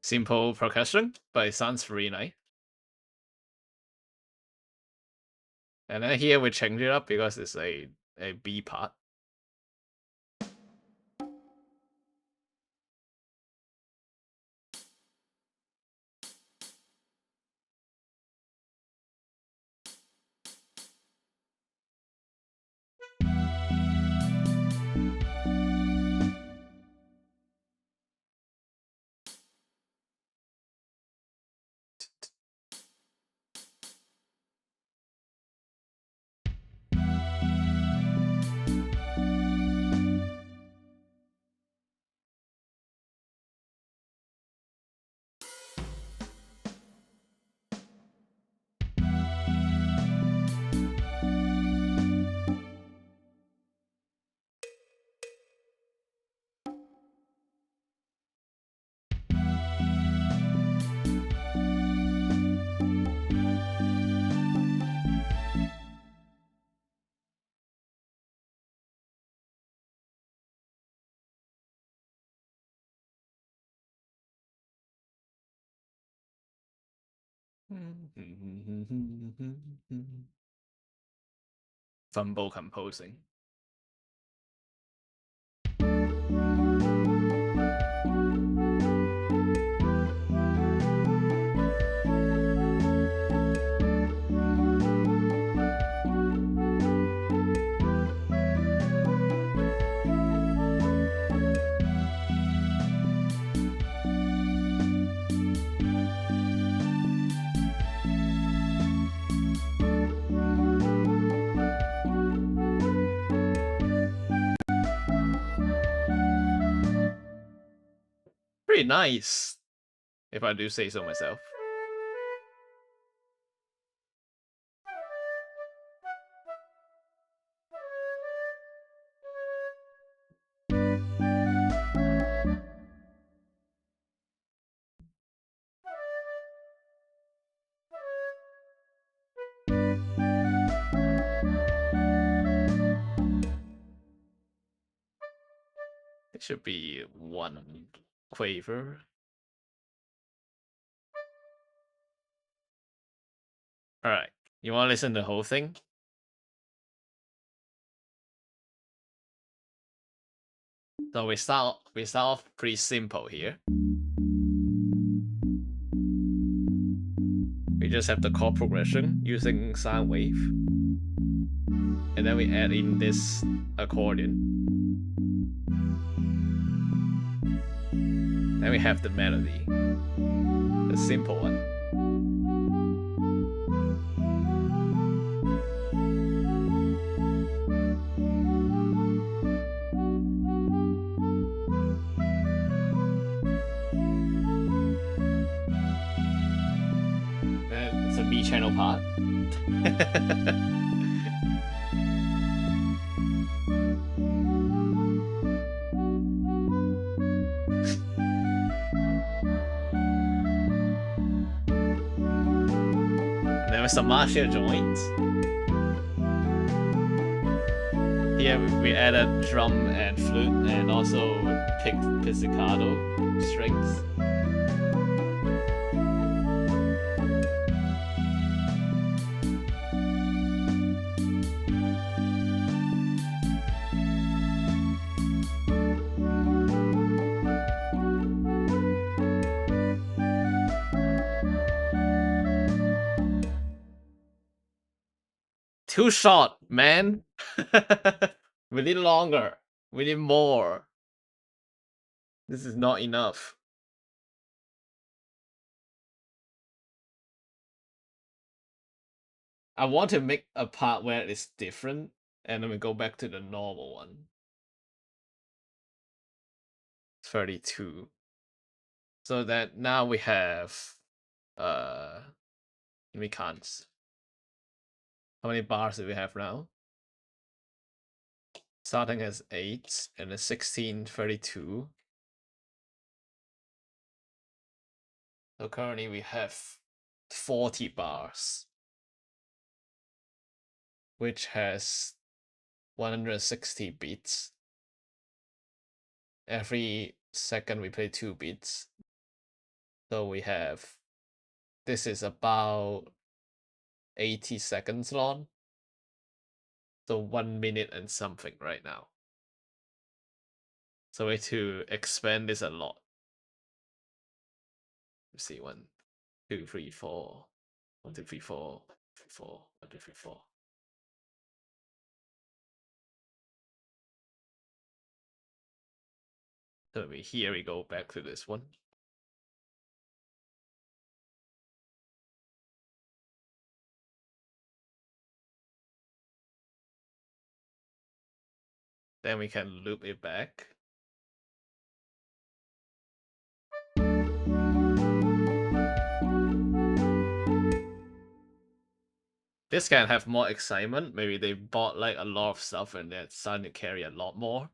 Simple percussion, but it sounds really nice. And then here we change it up because it's a B part. Fumble composing. Pretty nice, if I do say so myself. It should be one quaver. Alright, you wanna listen to the whole thing? So we start off pretty simple here. We just have the chord progression using sine wave. And then we add in this accordion. Then we have the melody. The simple one. And it's a B channel part. There was some martial joints. Here we added drum and flute and also pizzicato strings. Too short, man. We need longer. We need more. This is not enough. I want to make a part where it's different, and then we go back to the normal one. 32. So that now we have we can't. How many bars do we have now? Starting as 8 and then 16, 32. So currently we have 40 bars, which has 160 beats. Every second we play 2 beats. So we have, this is about 80 seconds long. So 1 minute and something right now. So we have to expand this a lot. Let's see, 1, 2, 3, 4. 1, 2, 3, 4, 3, 4, 1, 2, 3, 4. So here we go back to this one. Then we can loop it back. This can have more excitement. Maybe they bought like a lot of stuff and they're starting to carry a lot more.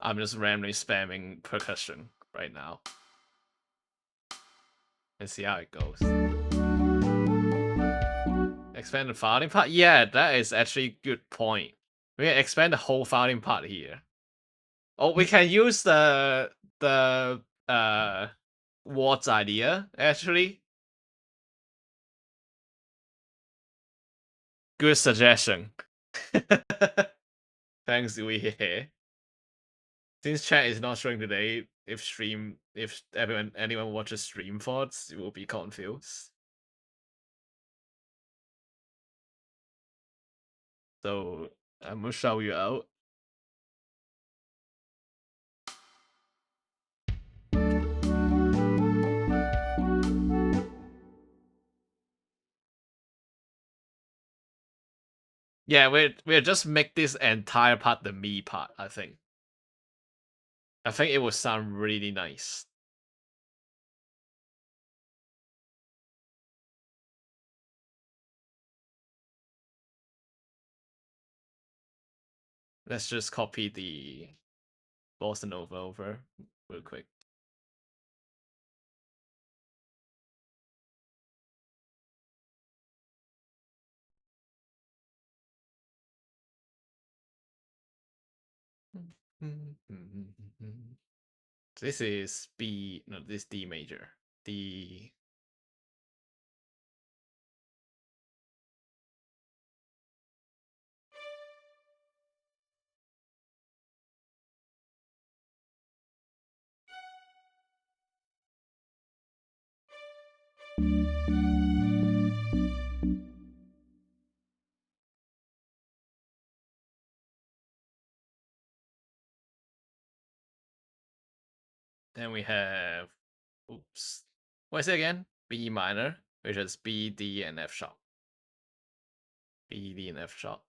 I'm just randomly spamming percussion right now. And see how it goes. Expand the founding part? Yeah, that is actually a good point. We can expand the whole founding part here. Oh, we can use the Ward's idea, actually. Good suggestion. Thanks, we here. Since chat is not showing today, if anyone watches stream thoughts, you will be confused. So I'm gonna show you out. Yeah, we'll just make this entire part the me part, I think. I think it will sound really nice. Let's just copy the bossa nova over real quick. This is B, no, this D major. D. Then we have, oops, what is it again? B minor, which is B, D, and F sharp. B, D, and F sharp.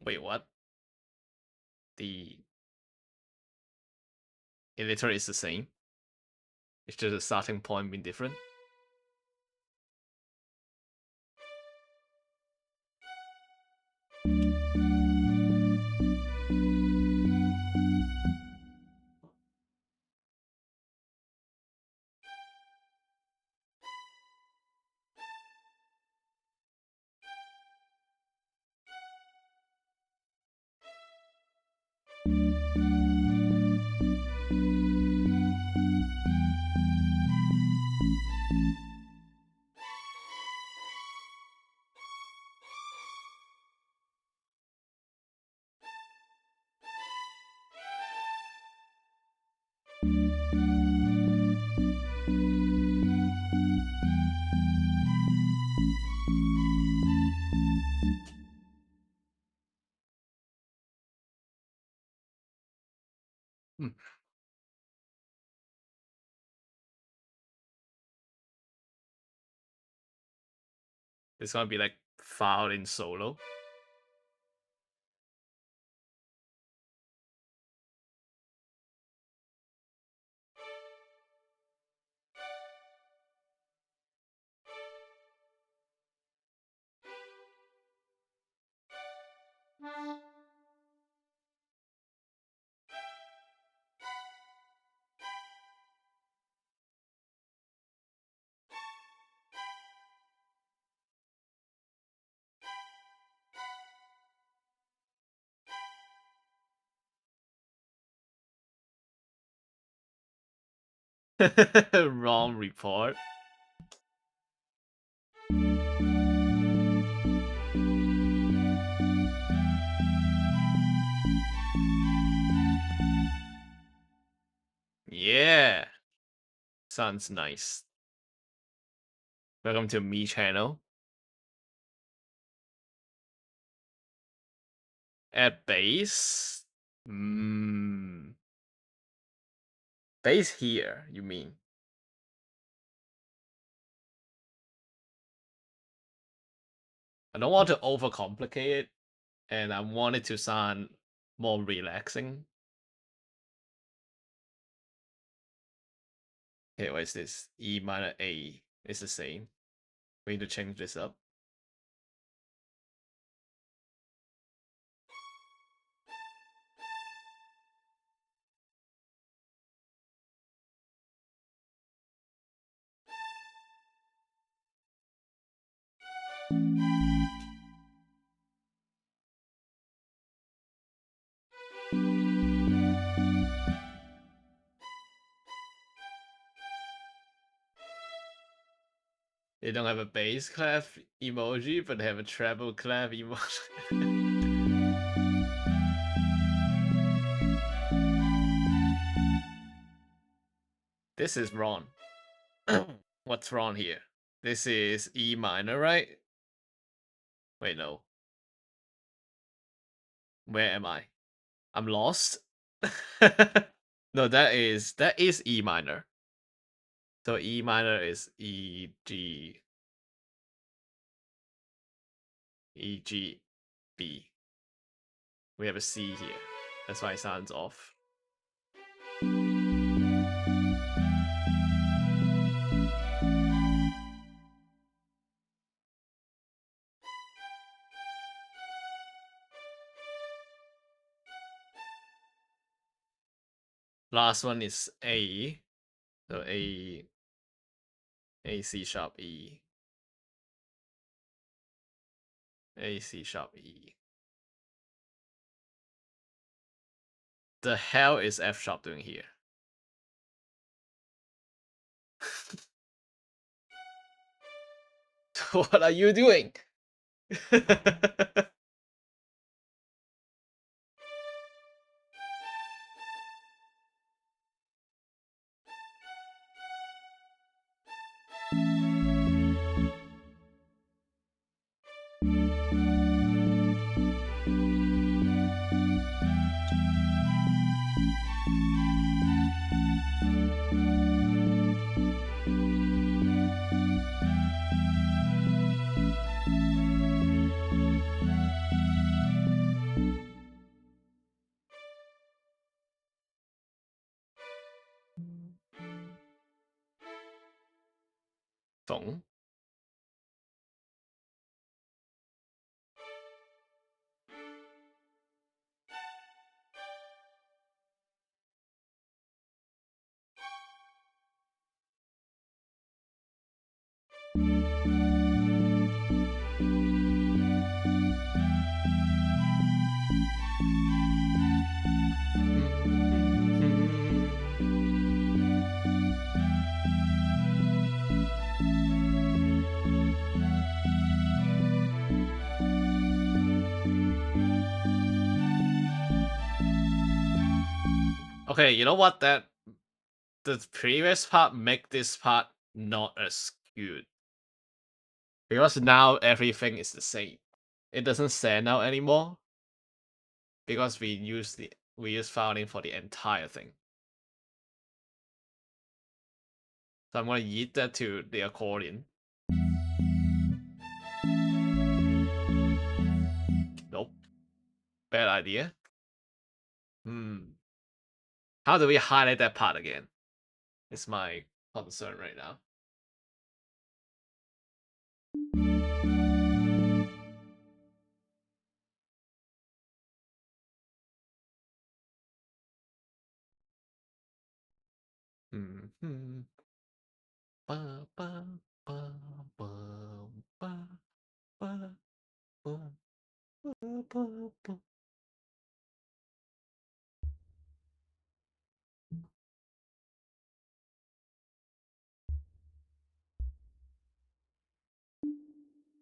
Wait, what? It literally is the same. It's just the starting point being different. Hmm. It's gonna be like violin solo. Wrong report. Yeah. Sounds nice. Welcome to me channel. At base? Base here, you mean? I don't want to overcomplicate it, and I want it to sound more relaxing. Okay, what is this? E minor A. It's the same. We need to change this up. They don't have a bass clap emoji, but they have a treble clap emoji. This is wrong. What's wrong here? This is E minor, right? Wait, no. Where am I? I'm lost. No, that is E minor. So E minor is E G B. We have a C here. That's why it sounds off. Last one is A. So A C sharp E. A C sharp E. The hell is F sharp doing here? What are you doing? Phone. Okay, you know what? That the previous part make this part not as good because now everything is the same. it doesn't stand out anymore because we use Fumbling for the entire thing. So I'm gonna yeet that to the accordion. Nope. Bad idea. How do we highlight that part again? It's my concern right now. Ba, ba, ba, ba, ba, ba, ba, ba, ba.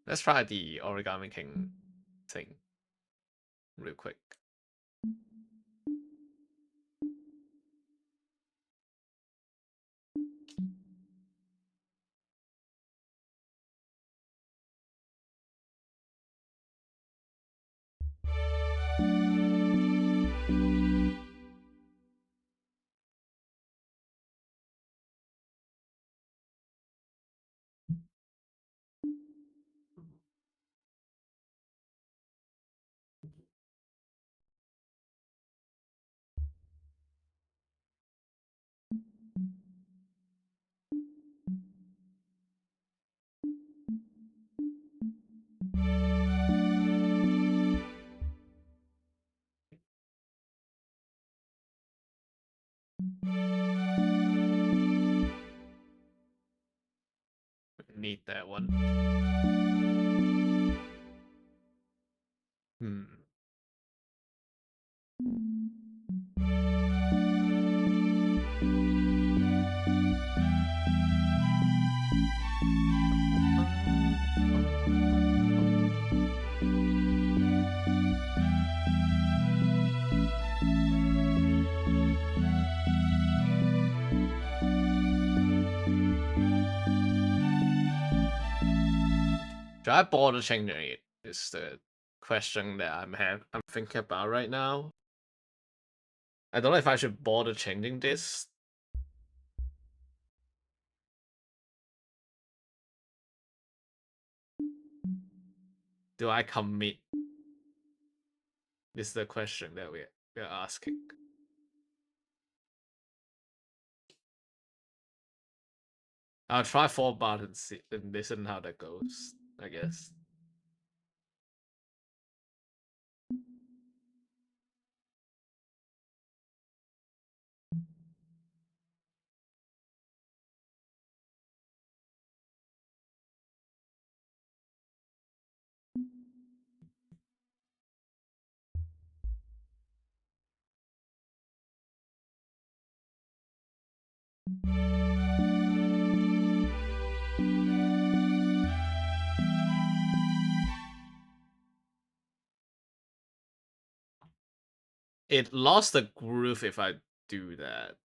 Let's try the Origami King thing real quick. Need that one. Should I bother changing it? Is the question that I'm thinking about right now. I don't know if I should bother changing this. Do I commit? This is the question that we're asking. I'll try 4 buttons and listen how that goes, I guess. It lost the groove if I do that.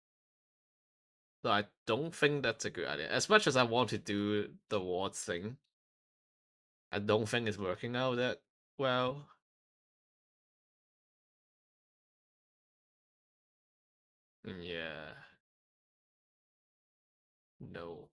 So I don't think that's a good idea. As much as I want to do the wards thing, I don't think it's working out that well. Yeah. No.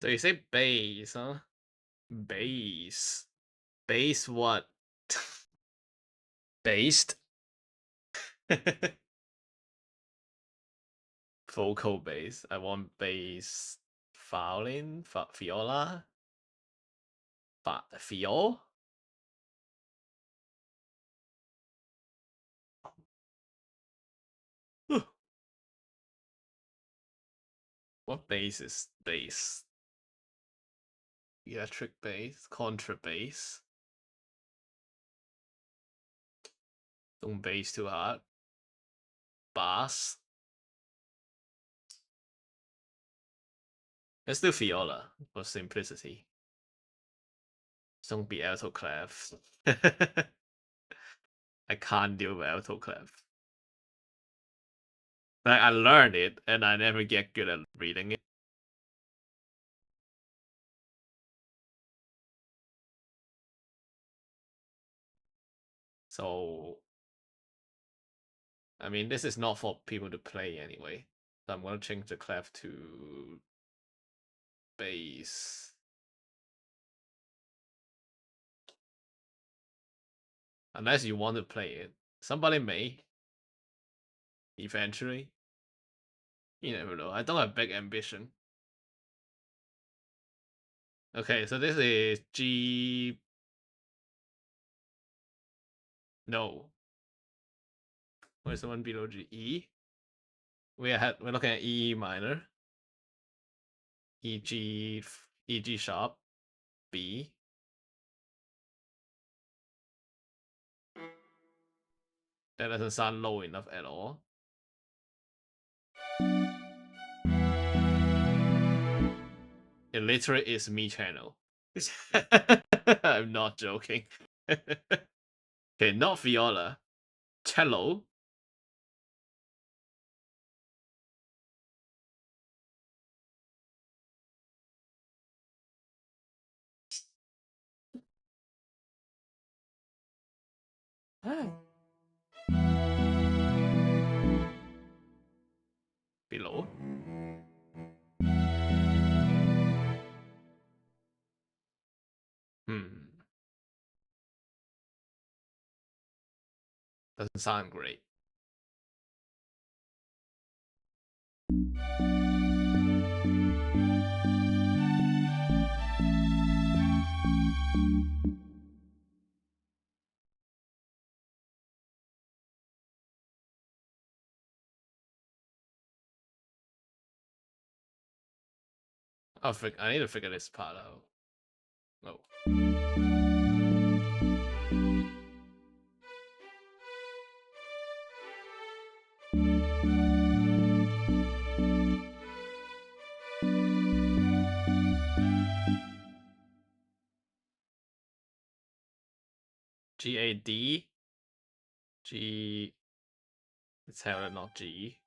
So you say base, huh? Base. Base what? Based? Vocal bass. I want bass. Violin? Viola? Fiol? What bass is bass? Electric bass, contrabass. Don't bass too hard. Bass. Let's do viola for simplicity. Don't be alto clef. I can't deal with alto clef. Like I learned it and I never get good at reading it. So I mean this is not for people to play anyway. So I'm gonna change the clef to bass. Unless you want to play it. Somebody may. Eventually. You never know. I don't have big ambition. Okay, so this is G. No. Where's the one below G? E? We're looking at E minor. E G E G sharp. B. That doesn't sound low enough at all. It literally is me channel. I'm not joking. Okay, not viola. Cello. Below. Doesn't sound great. I need to figure this part out. Oh. GAD. G. Let's have it, not G.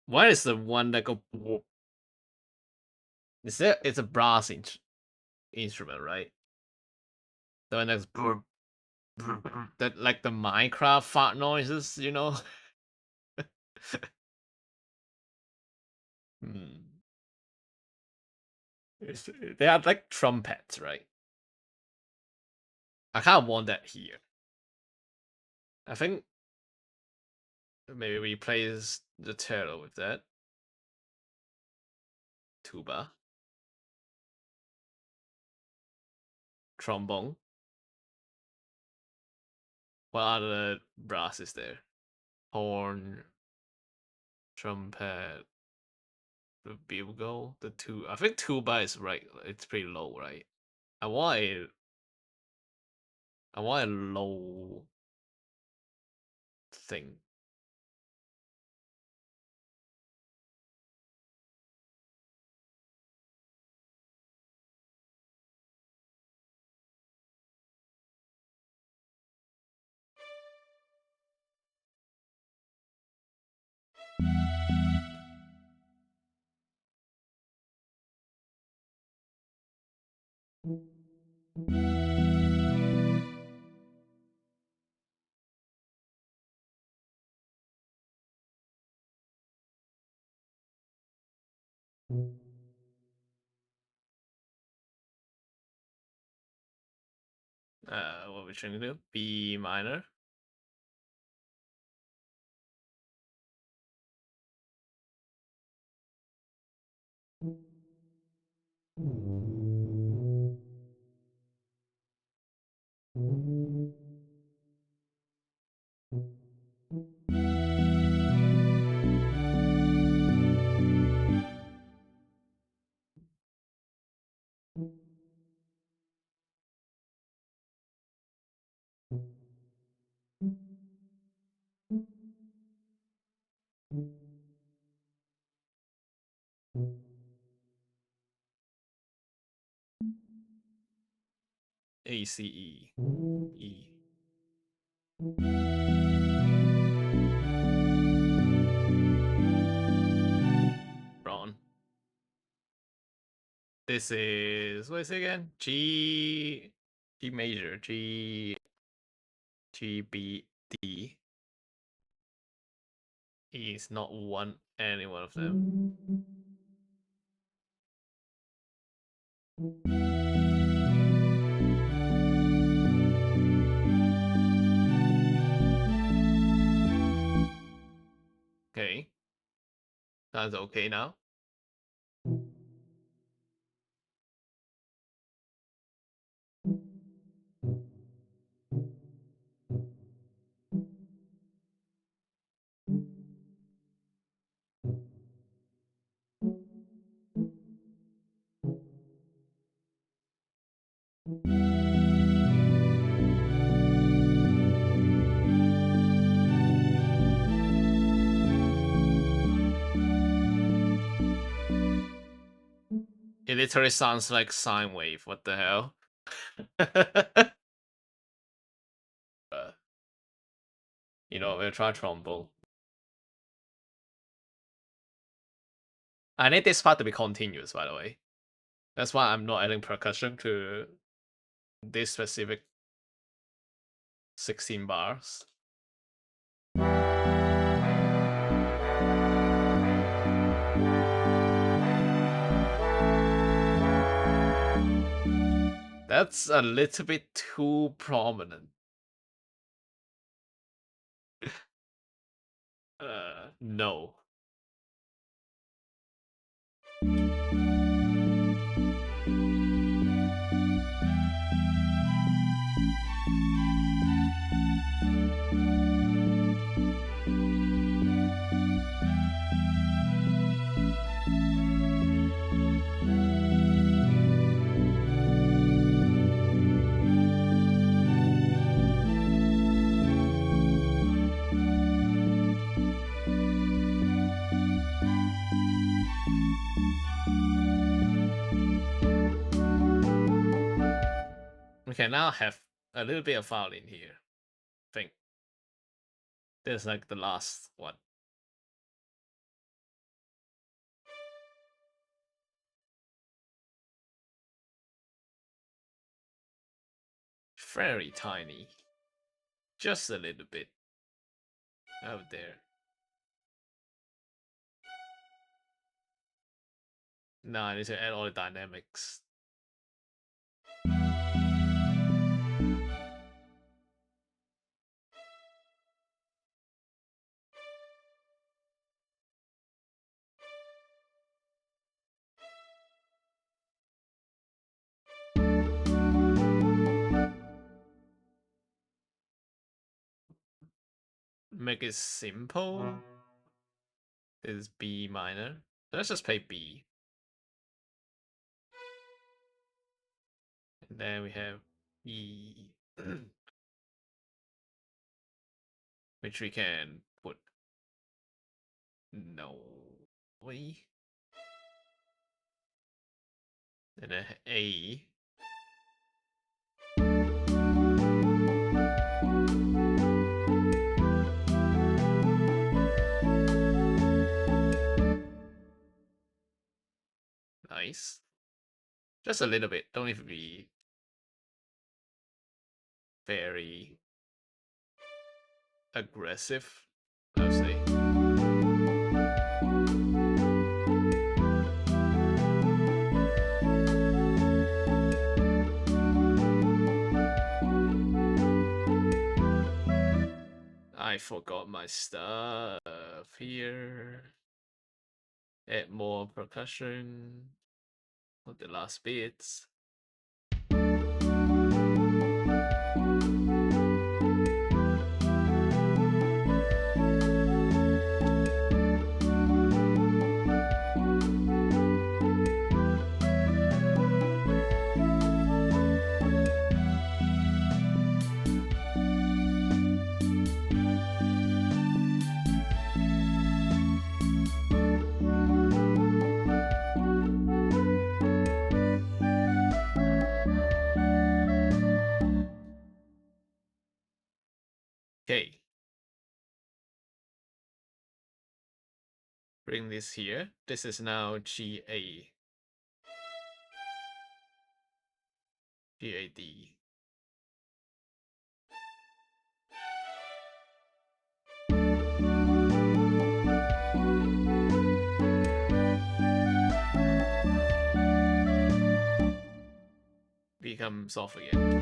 What is the one that go? Is it? It's a brass instrument, right? The one that's that like the Minecraft fart noises, you know? They are like trumpets, right? I kind of want that here. I think maybe we replace the cello with that. Tuba. Trombone. What other brass is there? Horn, trumpet, The bugle, the two. I think tuba is right. It's pretty low, right? I want a I want a low thing. What we trying to do? B minor. A C E E. Wrong. This is what is it again? G major, G B D. E is not any one of them. Okay. That's okay now. It literally sounds like sine wave. What the hell? You know, we'll try trombone. I need this part to be continuous, by the way. That's why I'm not adding percussion to this specific 16 bars. That's a little bit too prominent. No. Okay, now I have a little bit of violin here. I think. This is like the last one. Very tiny. Just a little bit. Out there. Now I need to add all the dynamics. Make it simple. This is B minor. Let's just play B. And then we have E, which we can put no way. And then A. Nice. Just a little bit. Don't need to be very aggressive, I would say. I forgot my stuff here. Add more percussion for the last bits. Okay. Bring this here. This is now GA. GAD. Become soft again.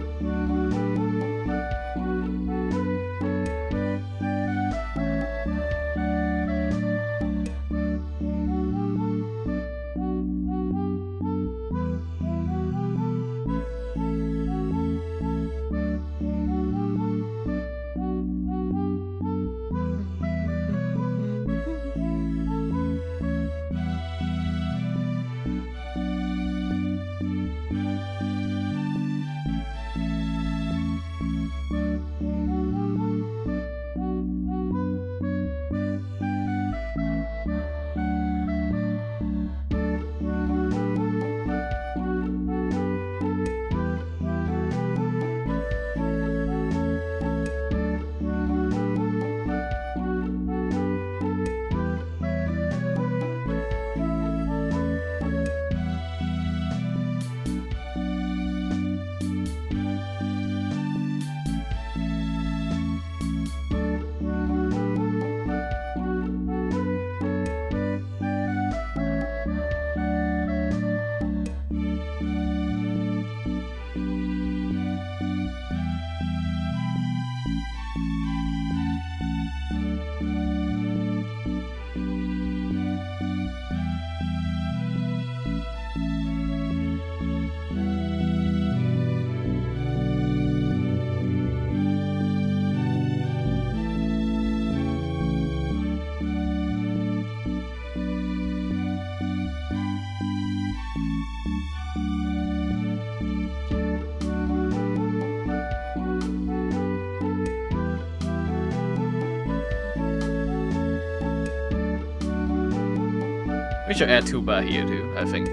We should add tuba here too, I think.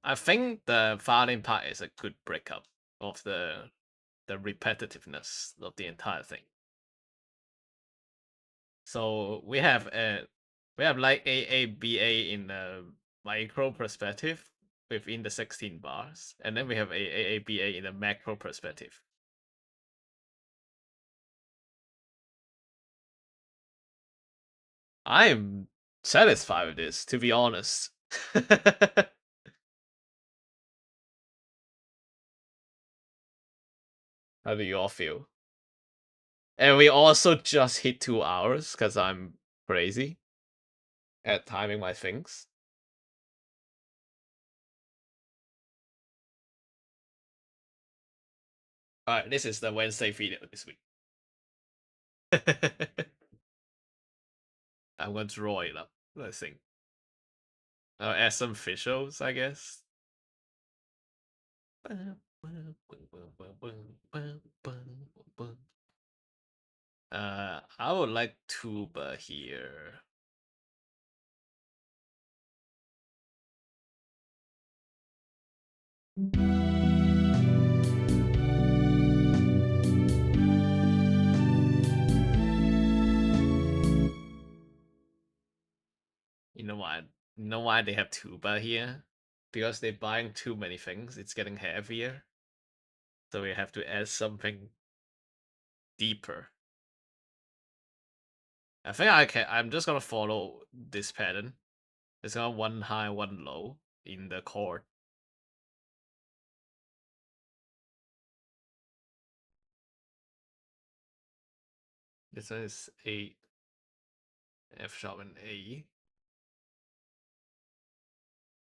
I think the violin part is a good breakup of the repetitiveness of the entire thing. So we have like AABA in the micro perspective within the 16 bars, and then we have AABA in the macro perspective. I am satisfied with this, to be honest. How do you all feel? And we also just hit 2 hours because I'm crazy at timing my things. Alright, this is the Wednesday video this week. I'm going to draw it up, I think. I'll add some visuals, I guess. I would like tuba here. You know why? You know why they have tuba here? Because they're buying too many things. It's getting heavier. So we have to add something deeper. I think I'm just gonna follow this pattern. It's gonna one high, one low in the chord. This one is A, F sharp and A.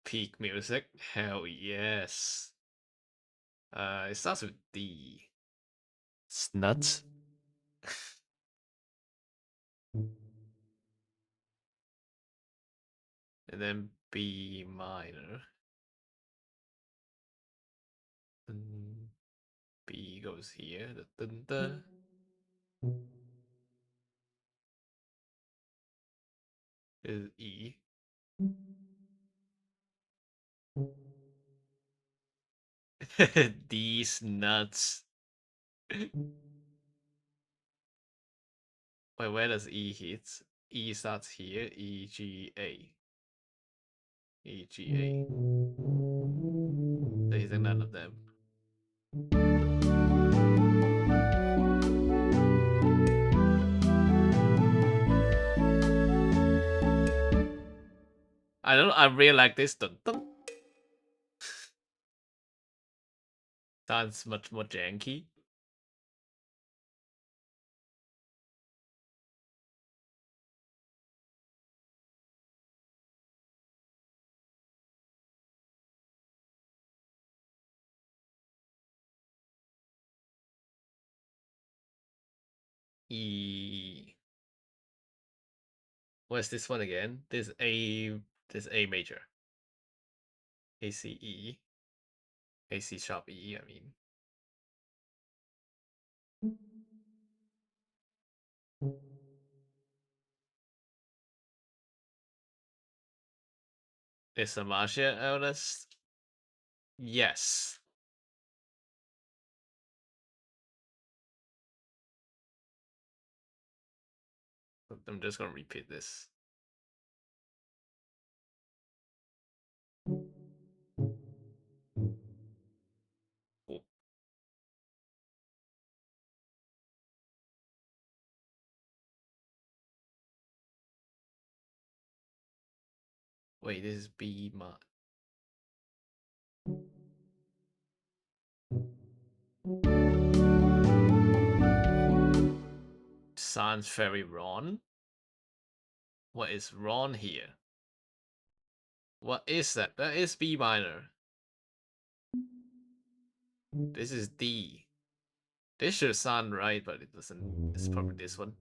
Peak music, hell yes. It starts with D. It's nuts. And then B minor. B goes here. Is E. These nuts. Wait, where does E hit? E starts here. E, G, A. E, G, A. There isn't none of them. I really like this. Dun, dun. Sounds much more janky. E. What's this one again? This A. This A major. A C E. A C sharp E. I mean. Is a Marcia eldest? Yes. I'm just gonna repeat this. Oh. Wait, this is B mod. Sounds very wrong. What is wrong here? What is that? That is B minor. This is D. This should sound right, but it doesn't. It's probably this one.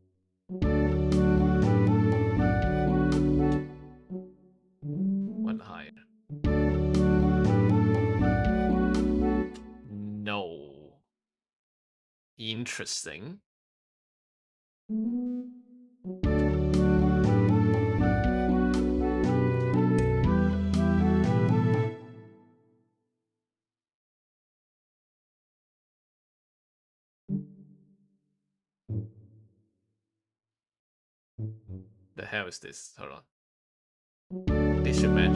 One higher. No. Interesting. The hell is this? Hold on. This should match.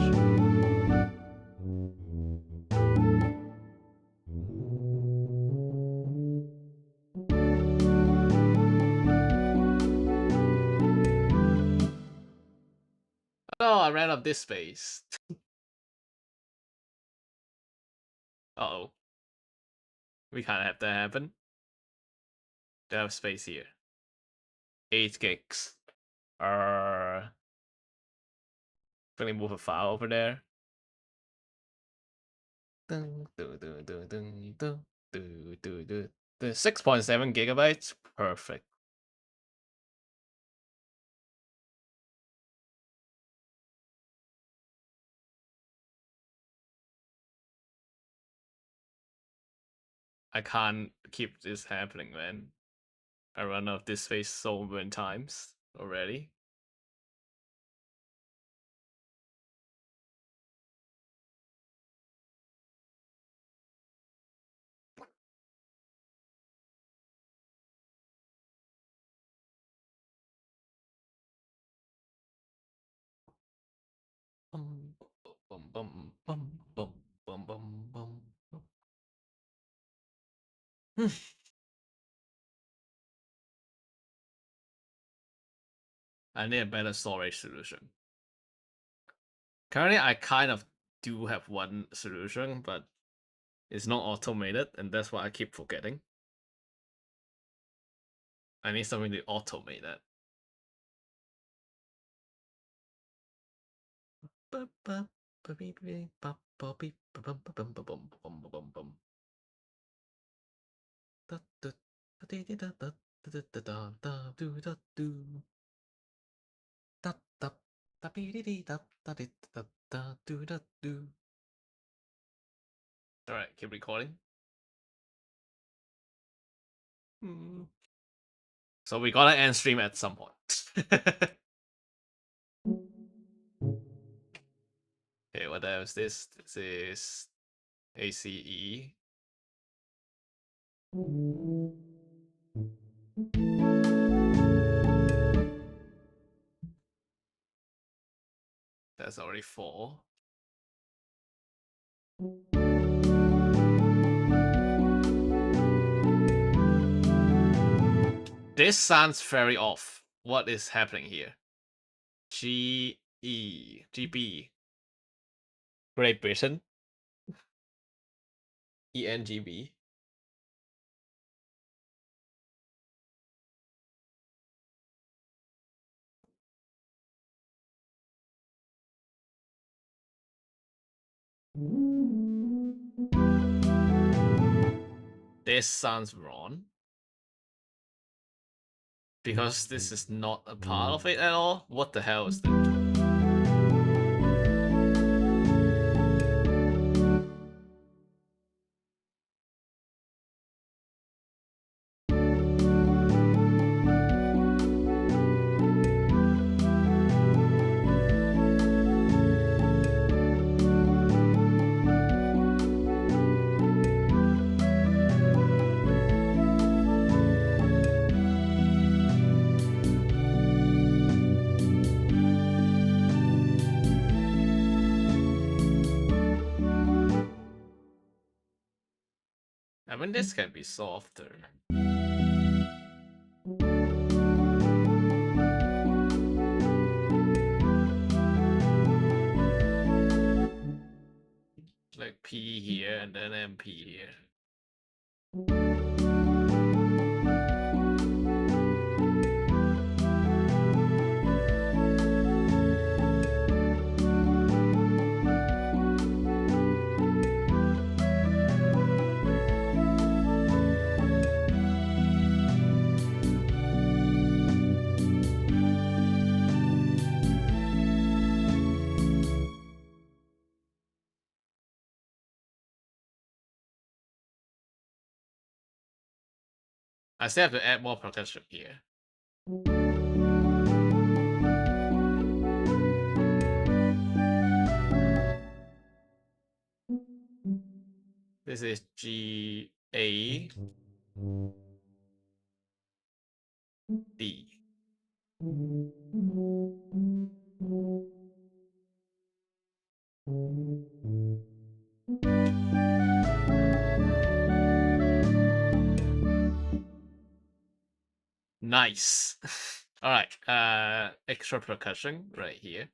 Oh, I ran up this space. Uh-oh. We can't have that happen. Don't have space here. 8 gigs. Can we move a file over there? Dun, dun, dun, dun, dun, dun, dun, dun, dun. The 6.7 gigabytes, perfect. I can't keep this happening, man. I run out of this space so many times already. Bum, bum, bum, bum, bum, bum, bum, bum, bum. I need a better storage solution. Currently, I kind of do have one solution, but it's not automated, and that's why I keep forgetting. I need something to automate that. Alright, keep recording. So we gotta end stream at some point. Okay, what else is this? This is ACE. That's already 4. This sounds very off. What is happening here? GB. Great Britain. ENGB. This sounds wrong. Because this is not a part of it at all? What the hell is that? I mean, this can be softer. Like P here and then MP here. I still have to add more protection here. This is GA D. Nice. All right. Extra percussion right here.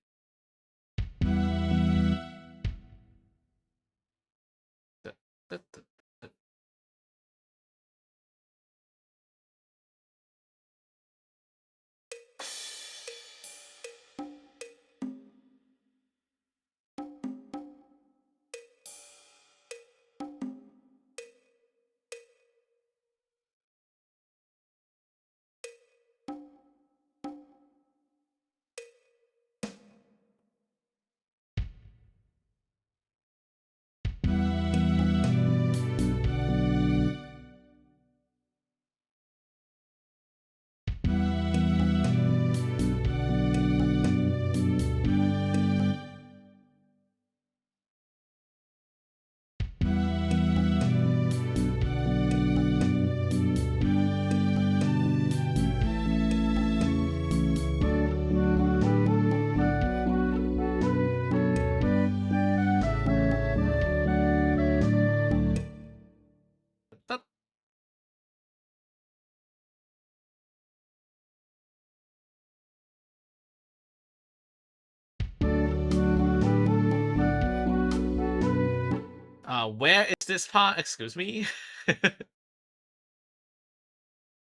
Where is this part? Excuse me?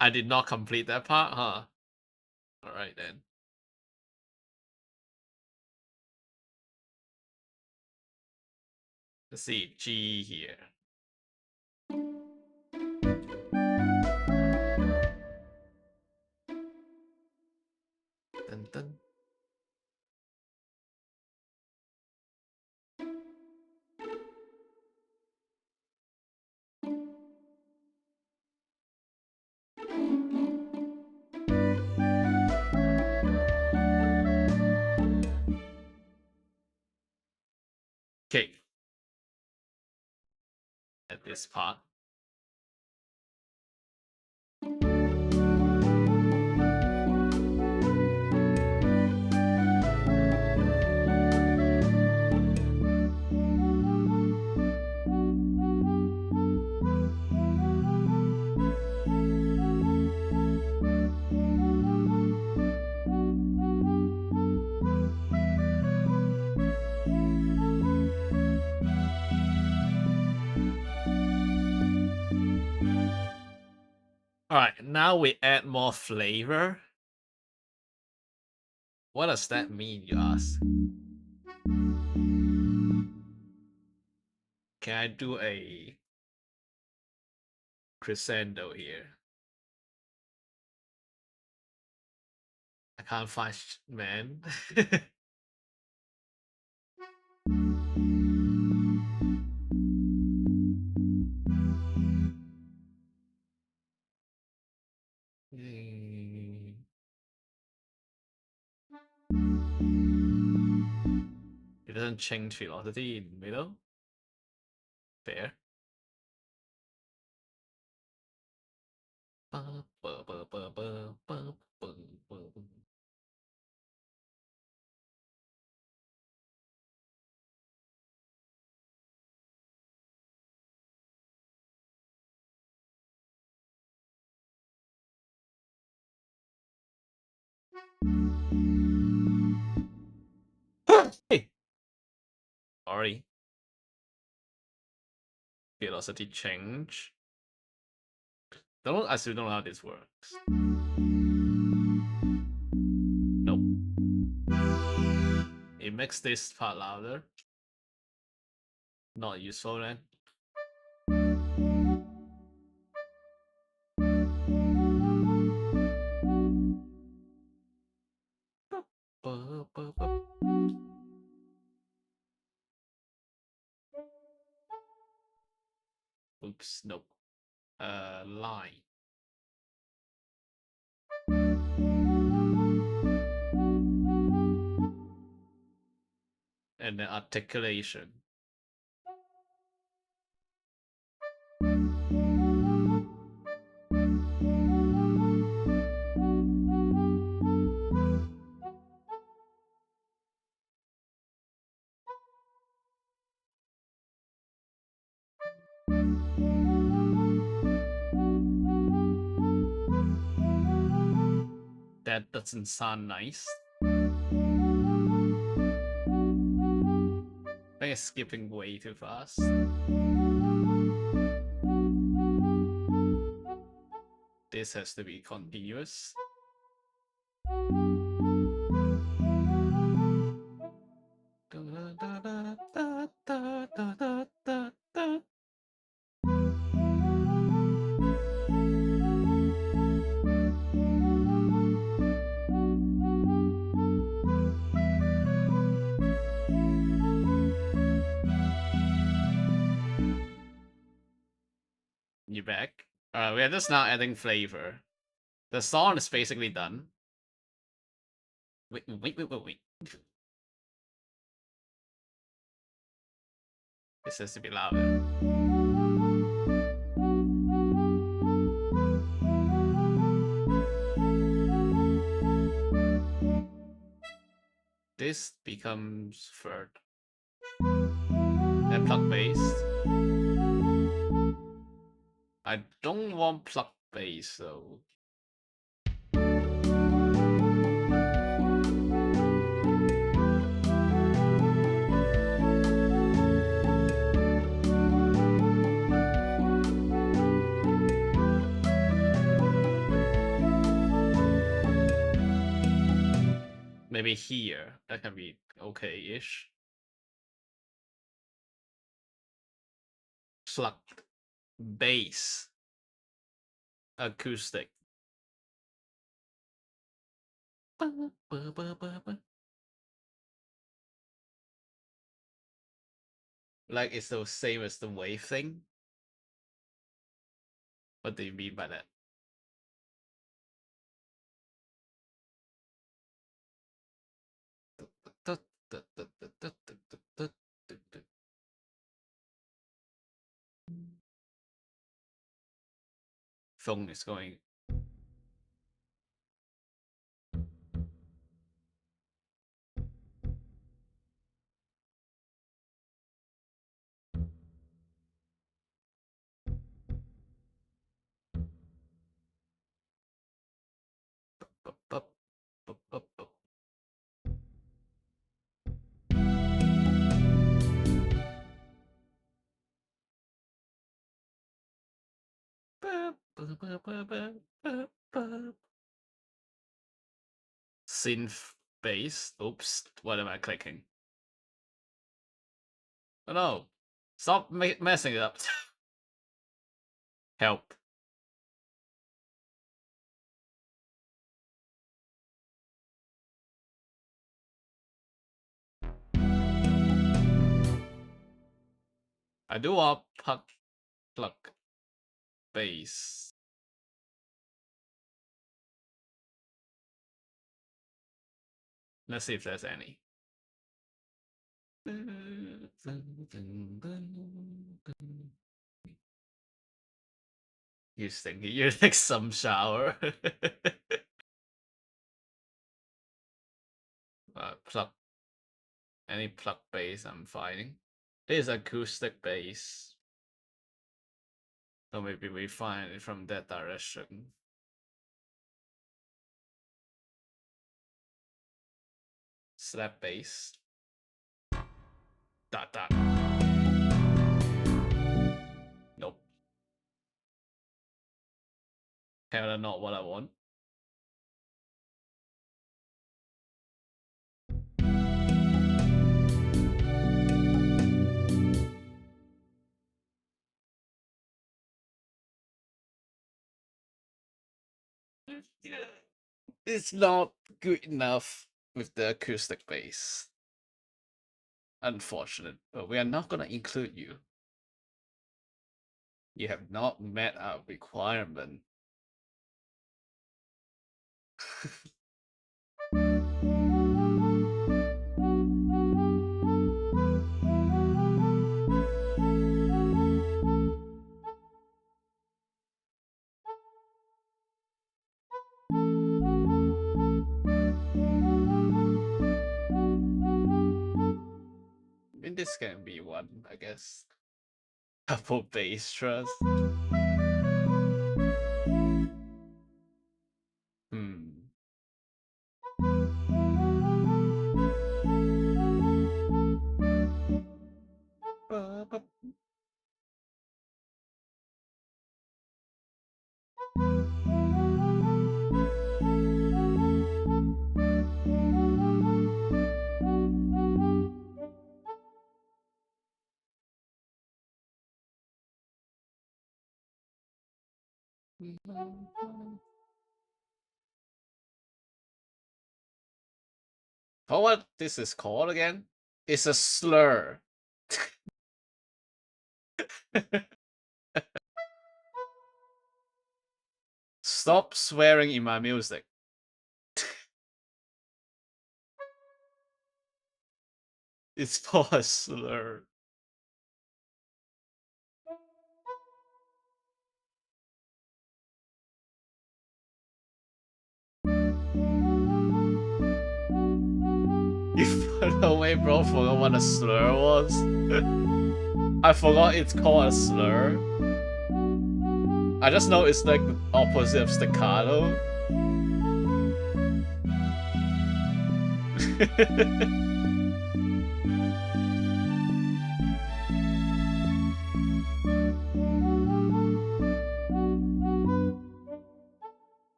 I did not complete that part, huh? Alright then. Let's see, G here. Dun, dun. Okay. At this part. Alright, now we add more flavor. What does that mean, you ask? Can I do a crescendo here? I can't find man. It doesn't change velocity in the middle. Fair. Hey! Sorry. Velocity change. I still don't know how this works. Nope. It makes this part louder. Not useful then. Oops, nope. Line. And then articulation. That doesn't sound nice. I think it's skipping way too fast. This has to be continuous. You back? Alright, we are just now adding flavor. The song is basically done. Wait. This has to be louder. This becomes third. And plug bass. I don't want plug bass, so Maybe here. That can be okay-ish. Plucked. Bass. Acoustic. Like it's the same as the wave thing? What do you mean by that? Phone is going. Synth bass. Oops, what am I clicking? Oh no! Stop messing it up. Help. I do want pluck bass. Let's see if there's any. You think you're like some shower. Pluck. Any pluck bass I'm finding. This is acoustic bass. So maybe we find it from that direction. Slap bass. Dot dot. Nope. Kinda not what I want. It's not good enough with the acoustic bass. Unfortunate, but we are not gonna include you. You have not met our requirement. I mean, this can be one, I guess. Couple bass truss. Hmm. Oh, what this is called again? It's a slur. Stop swearing in my music. It's called a slur. You put away, bro, forgot what a slur was. I forgot it's called a slur. I just know it's like the opposite of staccato.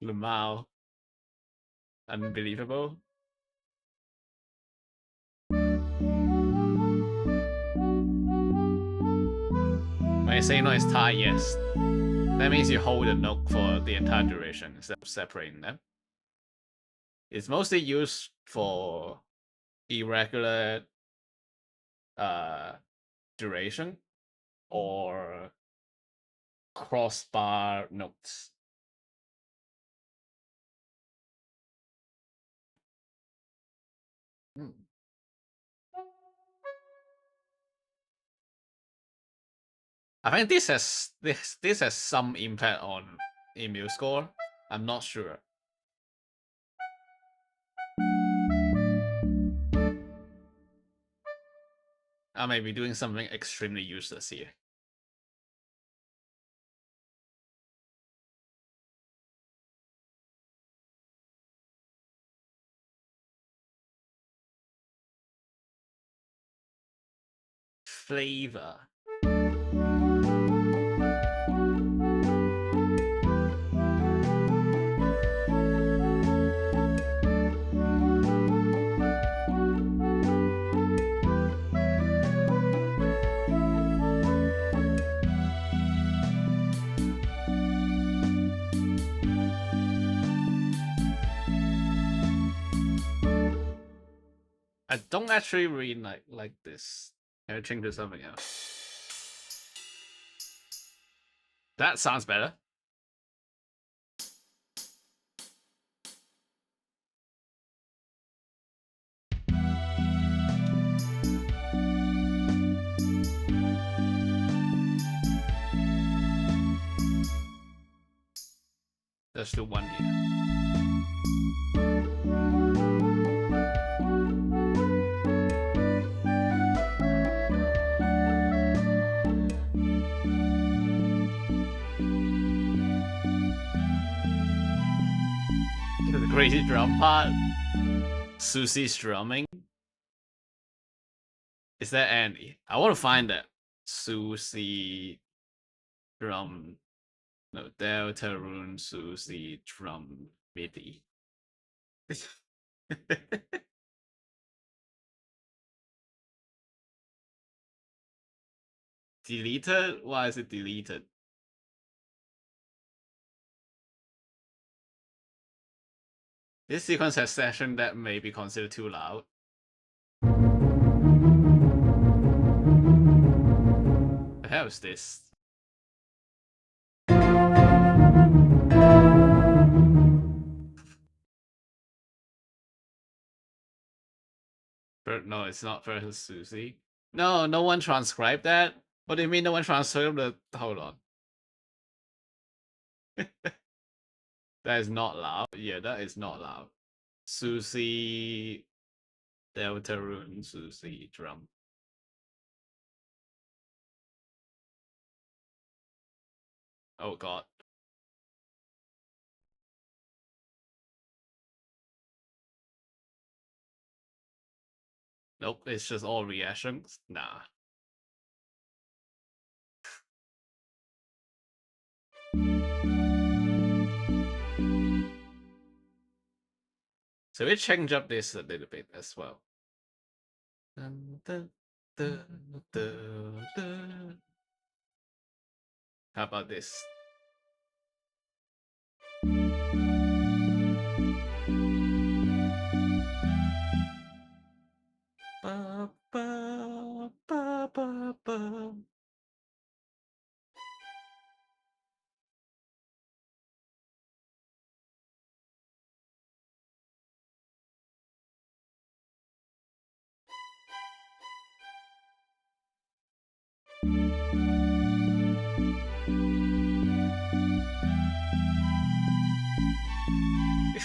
Lamau. Unbelievable. Okay, say no is tie, yes. That means you hold the note for the entire duration instead of separating them. It's mostly used for irregular duration or crossbar notes. I think this has some impact on email score. I'm not sure. I may be doing something extremely useless here. Flavor. I don't actually really like this. Can I change to something else? That sounds better. Let's do one here. The crazy drum part. Susie's drumming. Is that Andy? I want to find that. Susie drum. No, Deltarune Susie drum MIDI. Deleted? Why is it deleted? This sequence has session that may be considered too loud. The hell is this? No, it's not versus Susie. No, no one transcribed that. What do you mean no one transcribed the? Hold on. That is not loud. Yeah, that is not loud. Susie, Deltarune, Susie drum. Oh god. Nope, it's just all reactions. Nah. So we change up this a little bit as well. Dun, dun, dun, dun, dun. How about this? Ba, ba, ba, ba, ba.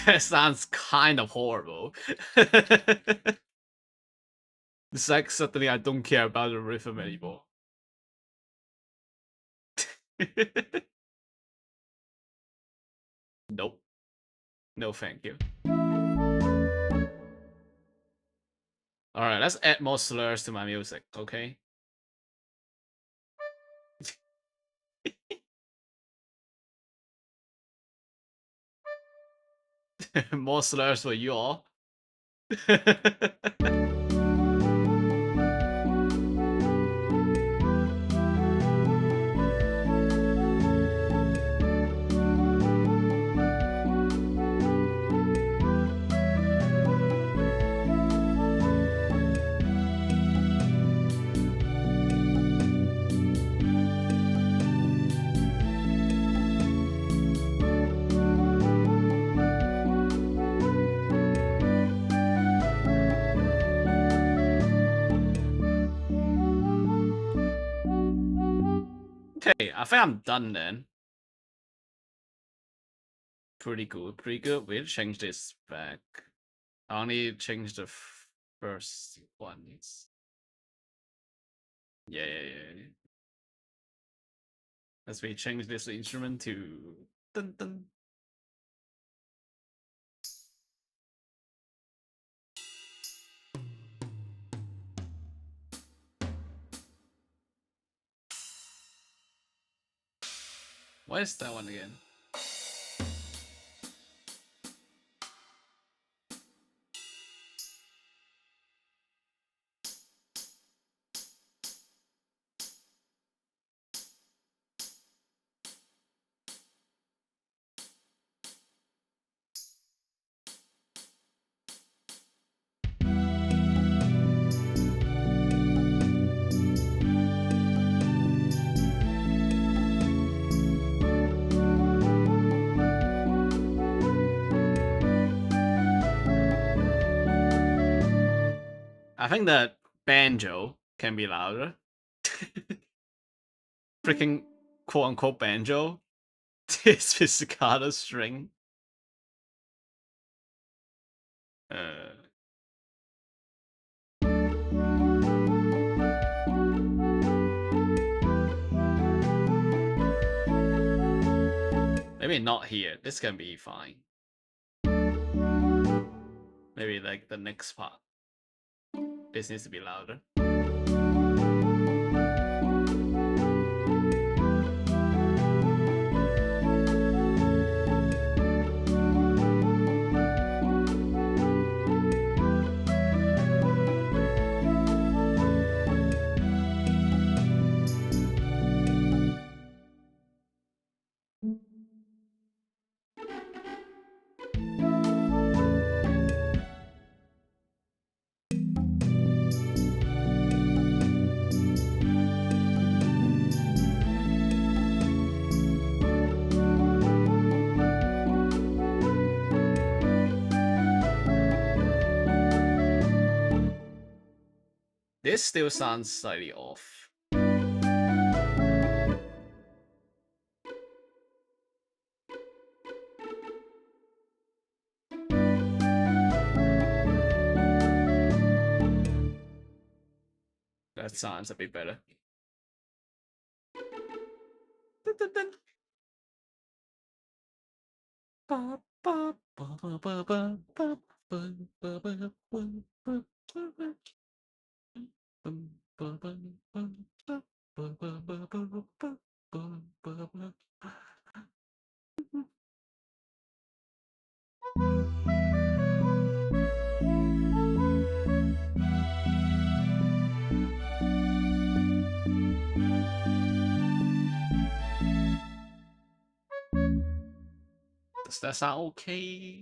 That sounds kind of horrible. It's like suddenly I don't care about the rhythm anymore. Nope. No thank you. Alright, let's add more slurs to my music, okay? More slurs for you all. Okay, I think I'm done then. Pretty good, pretty good. We'll change this back. I only changed the first ones. Yeah. As we change this instrument to dun dun. What is that one again? I think that banjo can be louder. Freaking quote unquote banjo. This pizzicato string. Uh, Maybe not here. This can be fine. Maybe like the next part. This needs to be louder. This still sounds slightly off. That sounds a bit better. Does that sound okay?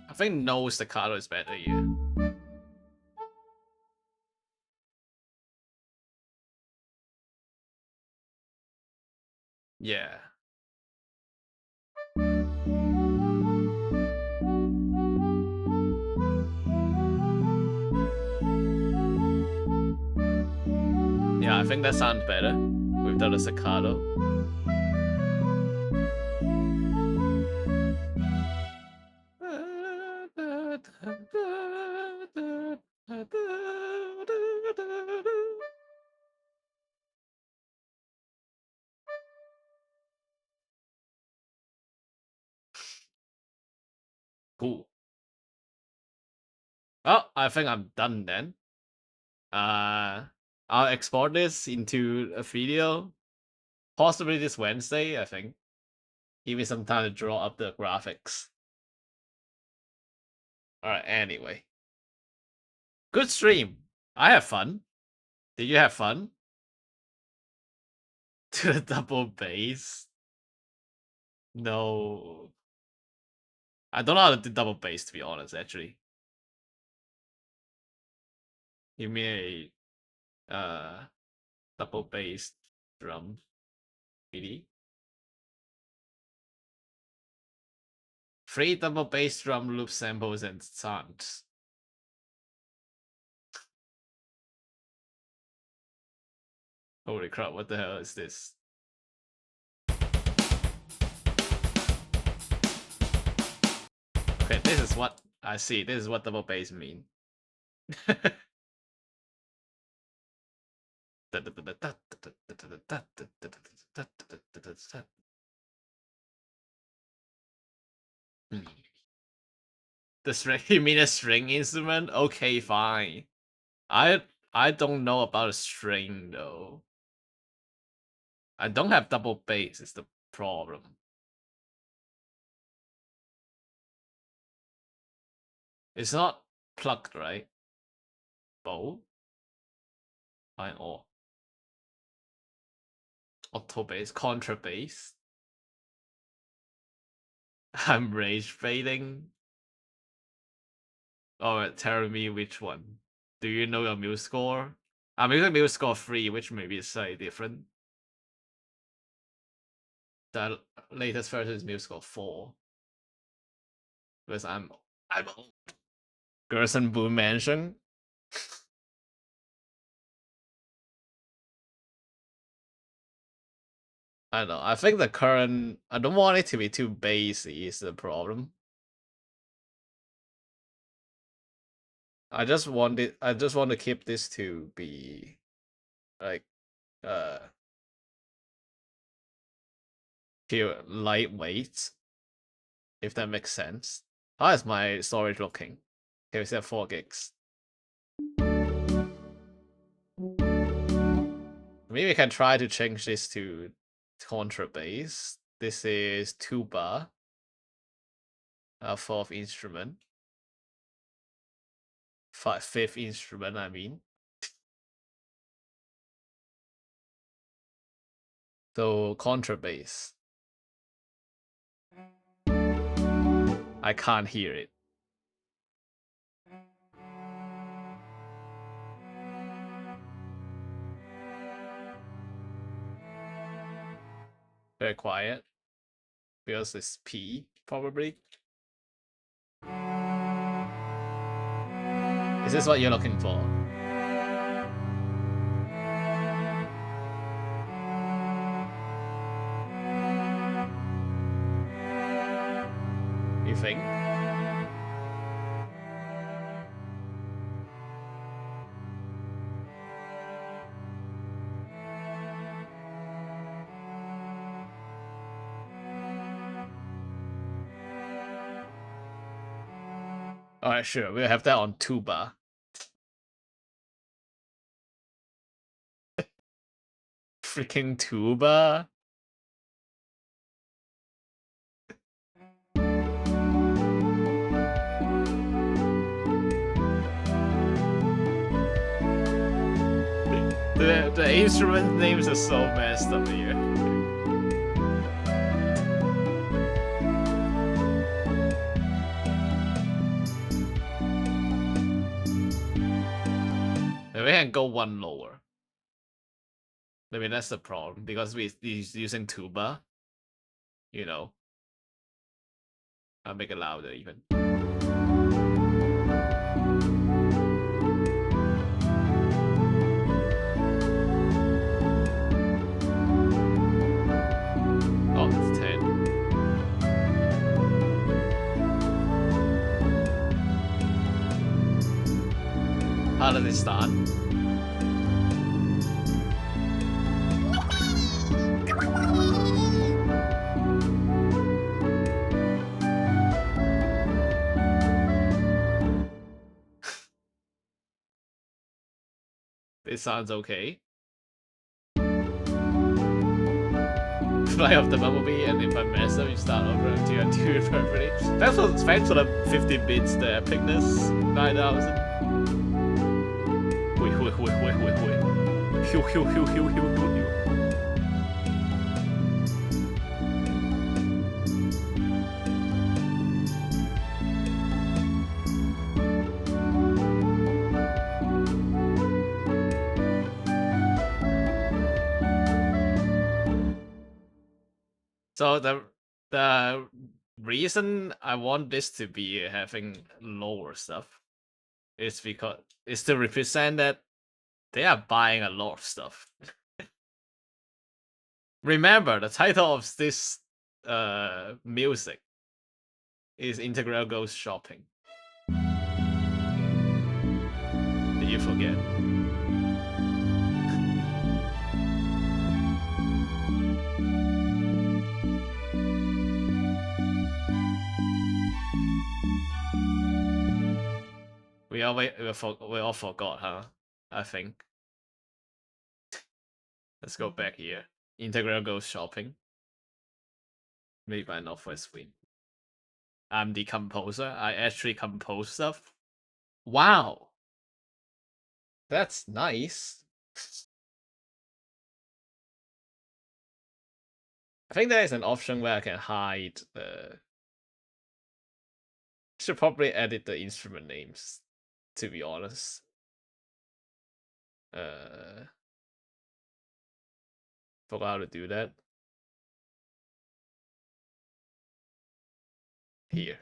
I think no staccato is better here. Yeah. Yeah, I think that sounds better without a staccato. Cool. Well, I think I'm done then. I'll export this into a video, possibly this Wednesday, I think. Give me some time to draw up the graphics. Alright, anyway. Good stream. I have fun. Did you have fun? To the double bass? No. I don't know how to do double bass, to be honest, actually. Give me a double bass drum. Really? 3 double bass drum loop samples and sounds. Holy crap, what the hell is this? Okay, this is what I see. This is what double bass mean. The string, you mean a string instrument? Okay, fine. I don't know about a string though. I don't have double bass is the problem. It's not plucked, right? Bow? Fine, or auto bass, contrabass. I'm rage fading. Oh, tell me which one. Do you know your muse score? I'm using muse score 3, which maybe is slightly different. The latest version is muse score 4. Because I'm old. Gerson Boom Mansion. I don't know. I think the current I don't want it to be too bassy is the problem. I just want to keep this to be like pure lightweight, if that makes sense. How is my storage looking? Okay, we still have 4 gigs. Maybe we can try to change this to contrabass. This is tuba, 4th instrument. 5th instrument, I mean. So contrabass. I can't hear it. Very quiet. Because it's P, probably. Is this what you're looking for? You think? Alright, sure. We'll have that on tuba. Freaking tuba. The instrument names are so messed up here. We can go one lower. Maybe that's the problem because we're using tuba. You know, I'll make it louder even. Oh, that's 10. How does it start? It sounds okay. Fly off the bumblebee, and if I mess up, you start over until you do it perfectly. Thanks for the 50 bits, the epicness, 9,000. Wait. Hew. So the Reason I want this to be having lower stuff is because it's to represent that they are buying a lot of stuff. Remember, the title of this music is Integral Goes Shopping. Did you forget? We all forgot, huh? I think. Let's go back here. Integral Goes Shopping. Made by Northwest Wind. I'm the composer. I actually compose stuff. Wow. That's nice. I think there is an option where I can hide the. Should probably edit the instrument names, to be honest. Forgot how to do that. Here.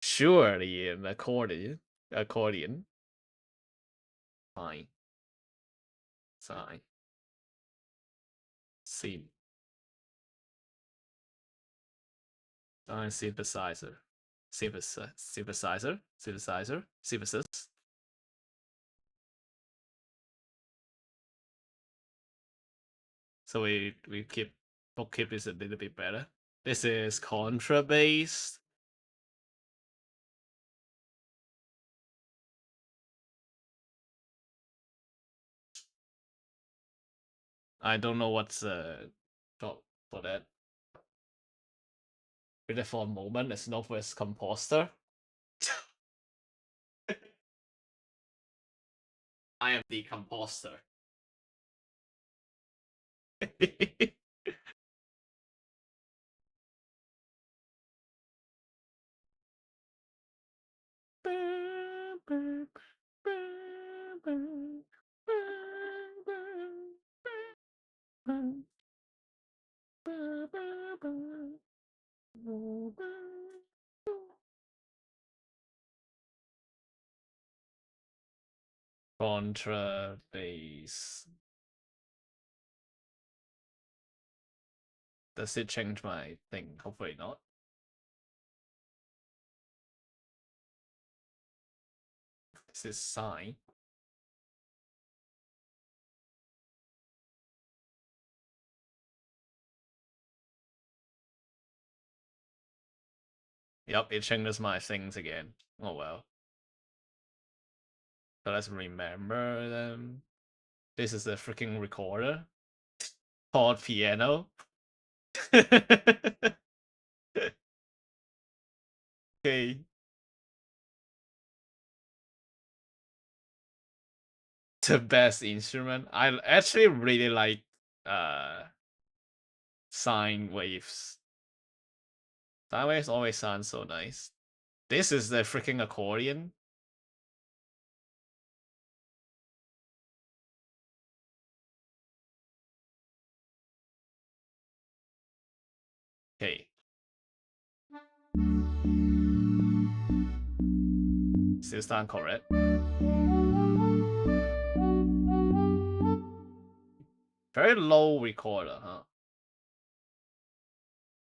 Sure, the accordion. Fine. Sign. Scene. Sign synthesizer. Synthesis. So we keep this a little bit better. This is contrabass. I don't know what's for that. Wait for a moment. It's Northwest Composer. I am the composer. Contrabass. Does it change my thing? Hopefully not. This is sine. Yep, it changes my things again. Oh well. So let's remember them. This is the freaking recorder. Chord piano. Okay. The best instrument. I actually really like sine waves. Sine waves always sound so nice. This is the freaking accordion. Okay. Still sound correct. Very low recorder, huh?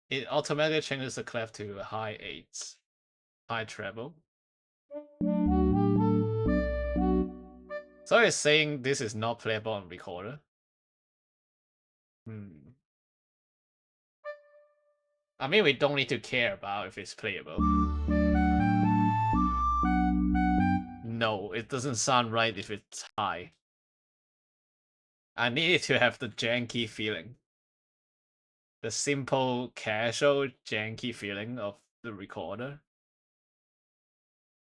It automatically changes the clef to high eights. High treble. So it's saying this is not playable on recorder. I mean, we don't need to care about if it's playable. No, it doesn't sound right if it's high. I need it to have the janky feeling. The simple, casual, janky feeling of the recorder.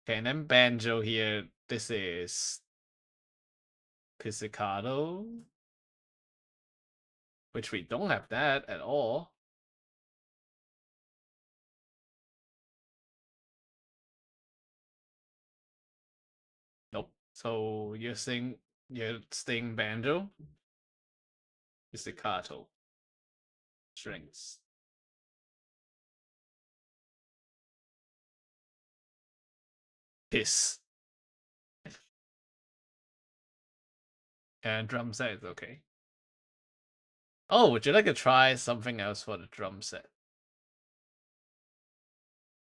Okay, and then banjo here. This is pizzicato, which we don't have that at all. Nope. So you're staying banjo, pizzicato. Strings. Hiss. And drum set is okay. Oh, would you like to try something else for the drum set?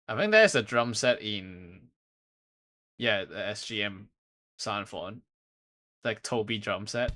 I think there's a drum set in the SGM Soundphone. Like Toby drum set.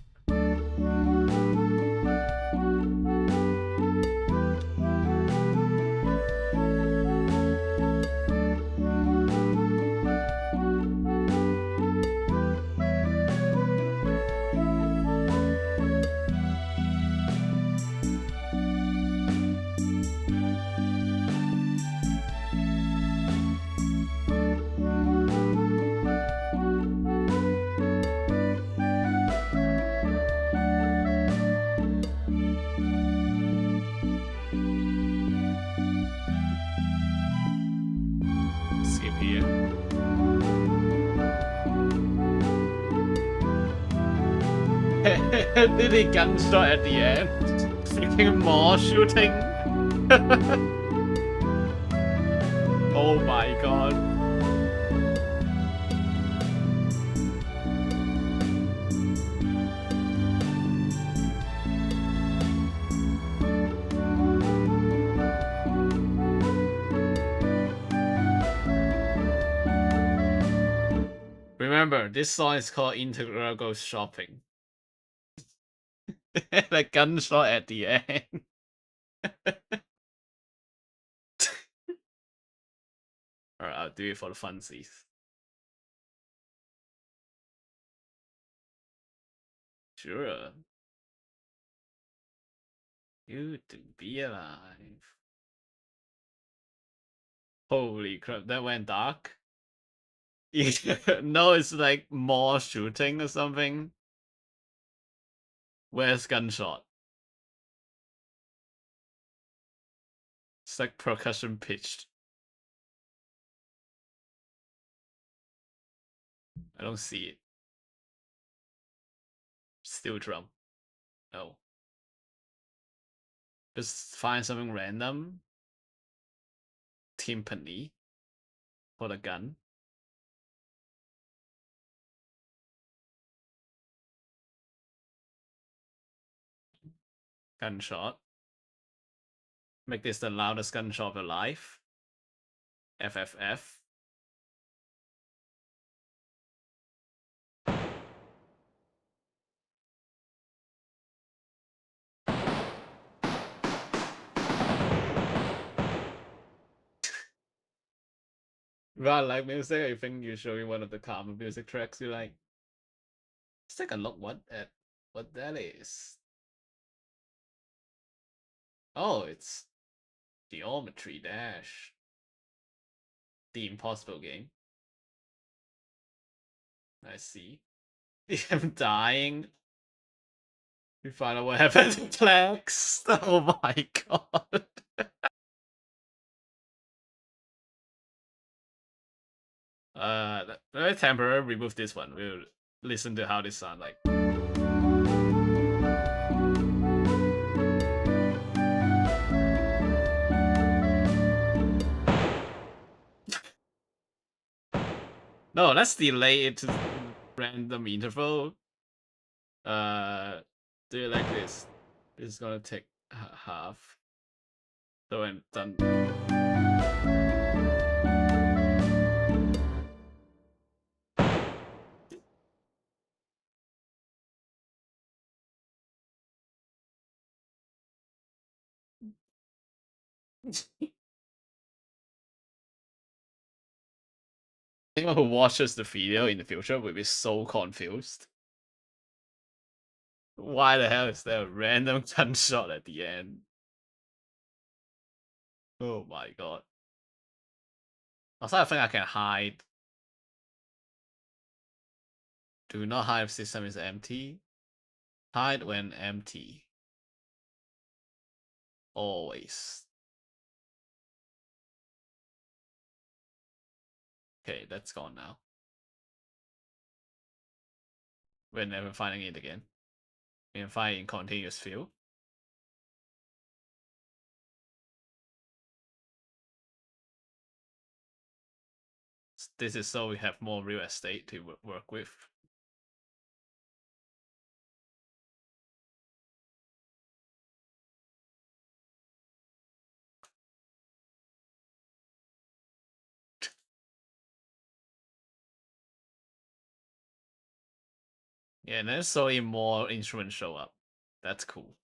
Skip here. Did he gunshot at the end? Freaking more shooting. Oh my god. Remember, this song is called Integral Goes Shopping. Like gunshot at the end. Alright, I'll do it for the funsies. Sure. You to be alive. Holy crap, that went dark. No, it's like more shooting or something. Where's gunshot? It's like percussion pitched. I don't see it. Steel drum. No. Just find something random. Timpani. For the gun. Gunshot. Make this the loudest gunshot of your life. FFF. Right, like music, I think you show me one of the common music tracks you like. Let's take a look what that is. Oh, it's Geometry Dash. The Impossible game. I see. I'm dying. We find out what happened to Plex. Oh my god. Let me temporarily remove this one. We'll listen to how this sounds like. No, let's delay it to random interval. Do it like this. This is gonna take half. So when done. Anyone who watches the video in the future will be so confused. Why the hell is there a random gunshot at the end? Oh my god. Also, I think I can hide. Do not hide if system is empty. Hide when empty. Always. Okay, that's gone now. We're never finding it again. We can find it in continuous field. this is so we have more real estate to work with. Yeah, and then slowly more instruments show up. That's cool.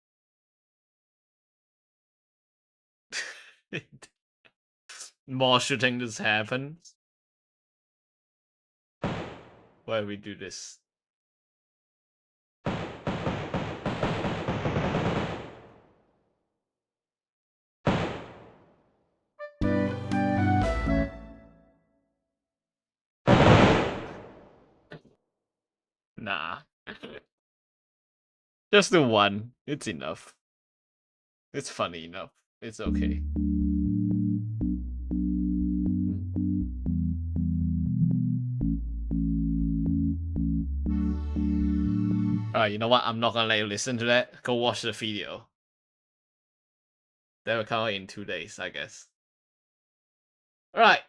More shooting just happens. Why we do this? Nah. Just the one. It's enough. It's funny enough. It's okay. Alright, you know what? I'm not gonna let you listen to that. Go watch the video. That will come out in 2 days, I guess. Alright.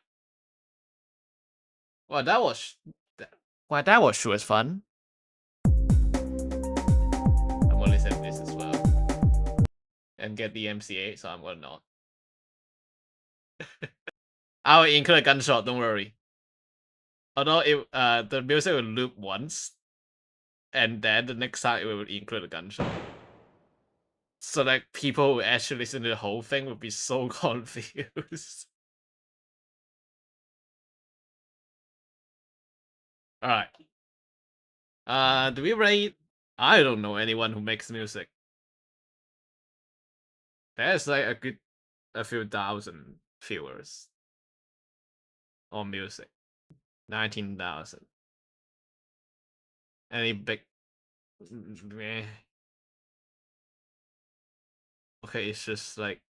Well, that was... that was sure as fun. I'm gonna listen to this as well. And get the MCA, so I'm gonna not. I will include a gunshot, don't worry. Although it, the music will loop once, and then the next time it will include a gunshot. So that people who actually listen to the whole thing would be so confused. Alright. Do we rate? I don't know anyone who makes music. There's like a few thousand viewers on music. 19,000. Any big... Meh. Okay, it's just like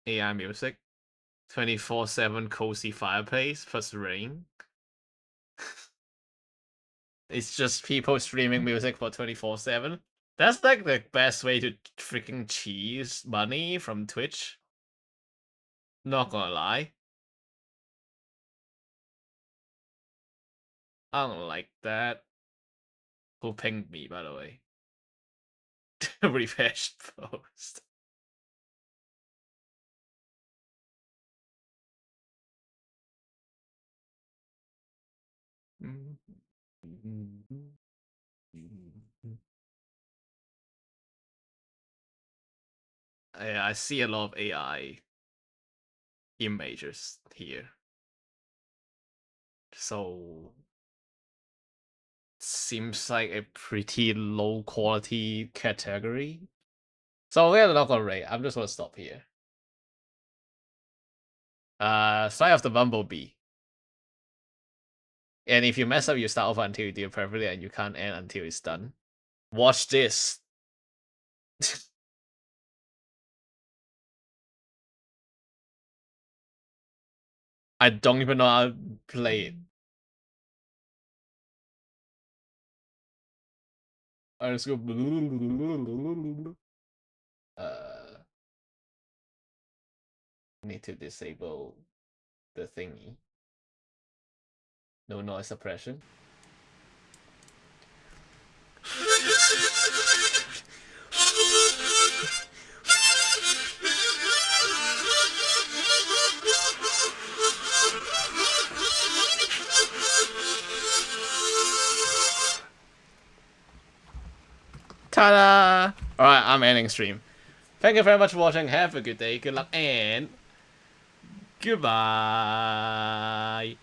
AI music. 24/7 cozy fireplace plus rain. It's just people streaming music for 24/7. That's like the best way to freaking cheese money from Twitch. Not gonna lie. I don't like that. Who pinged me, by the way? Refresh post. I see a lot of AI images here. So seems like a pretty low quality category. So we're not gonna rate. I'm just gonna stop here. Fly of the Bumblebee. And if you mess up, you start over until you do it perfectly, and you can't end until it's done. Watch this. I don't even know how to play it. I just go. Need to disable the thingy. No noise suppression. Ta-da! Alright, I'm ending stream. Thank you very much for watching. Have a good day, good luck, and goodbye.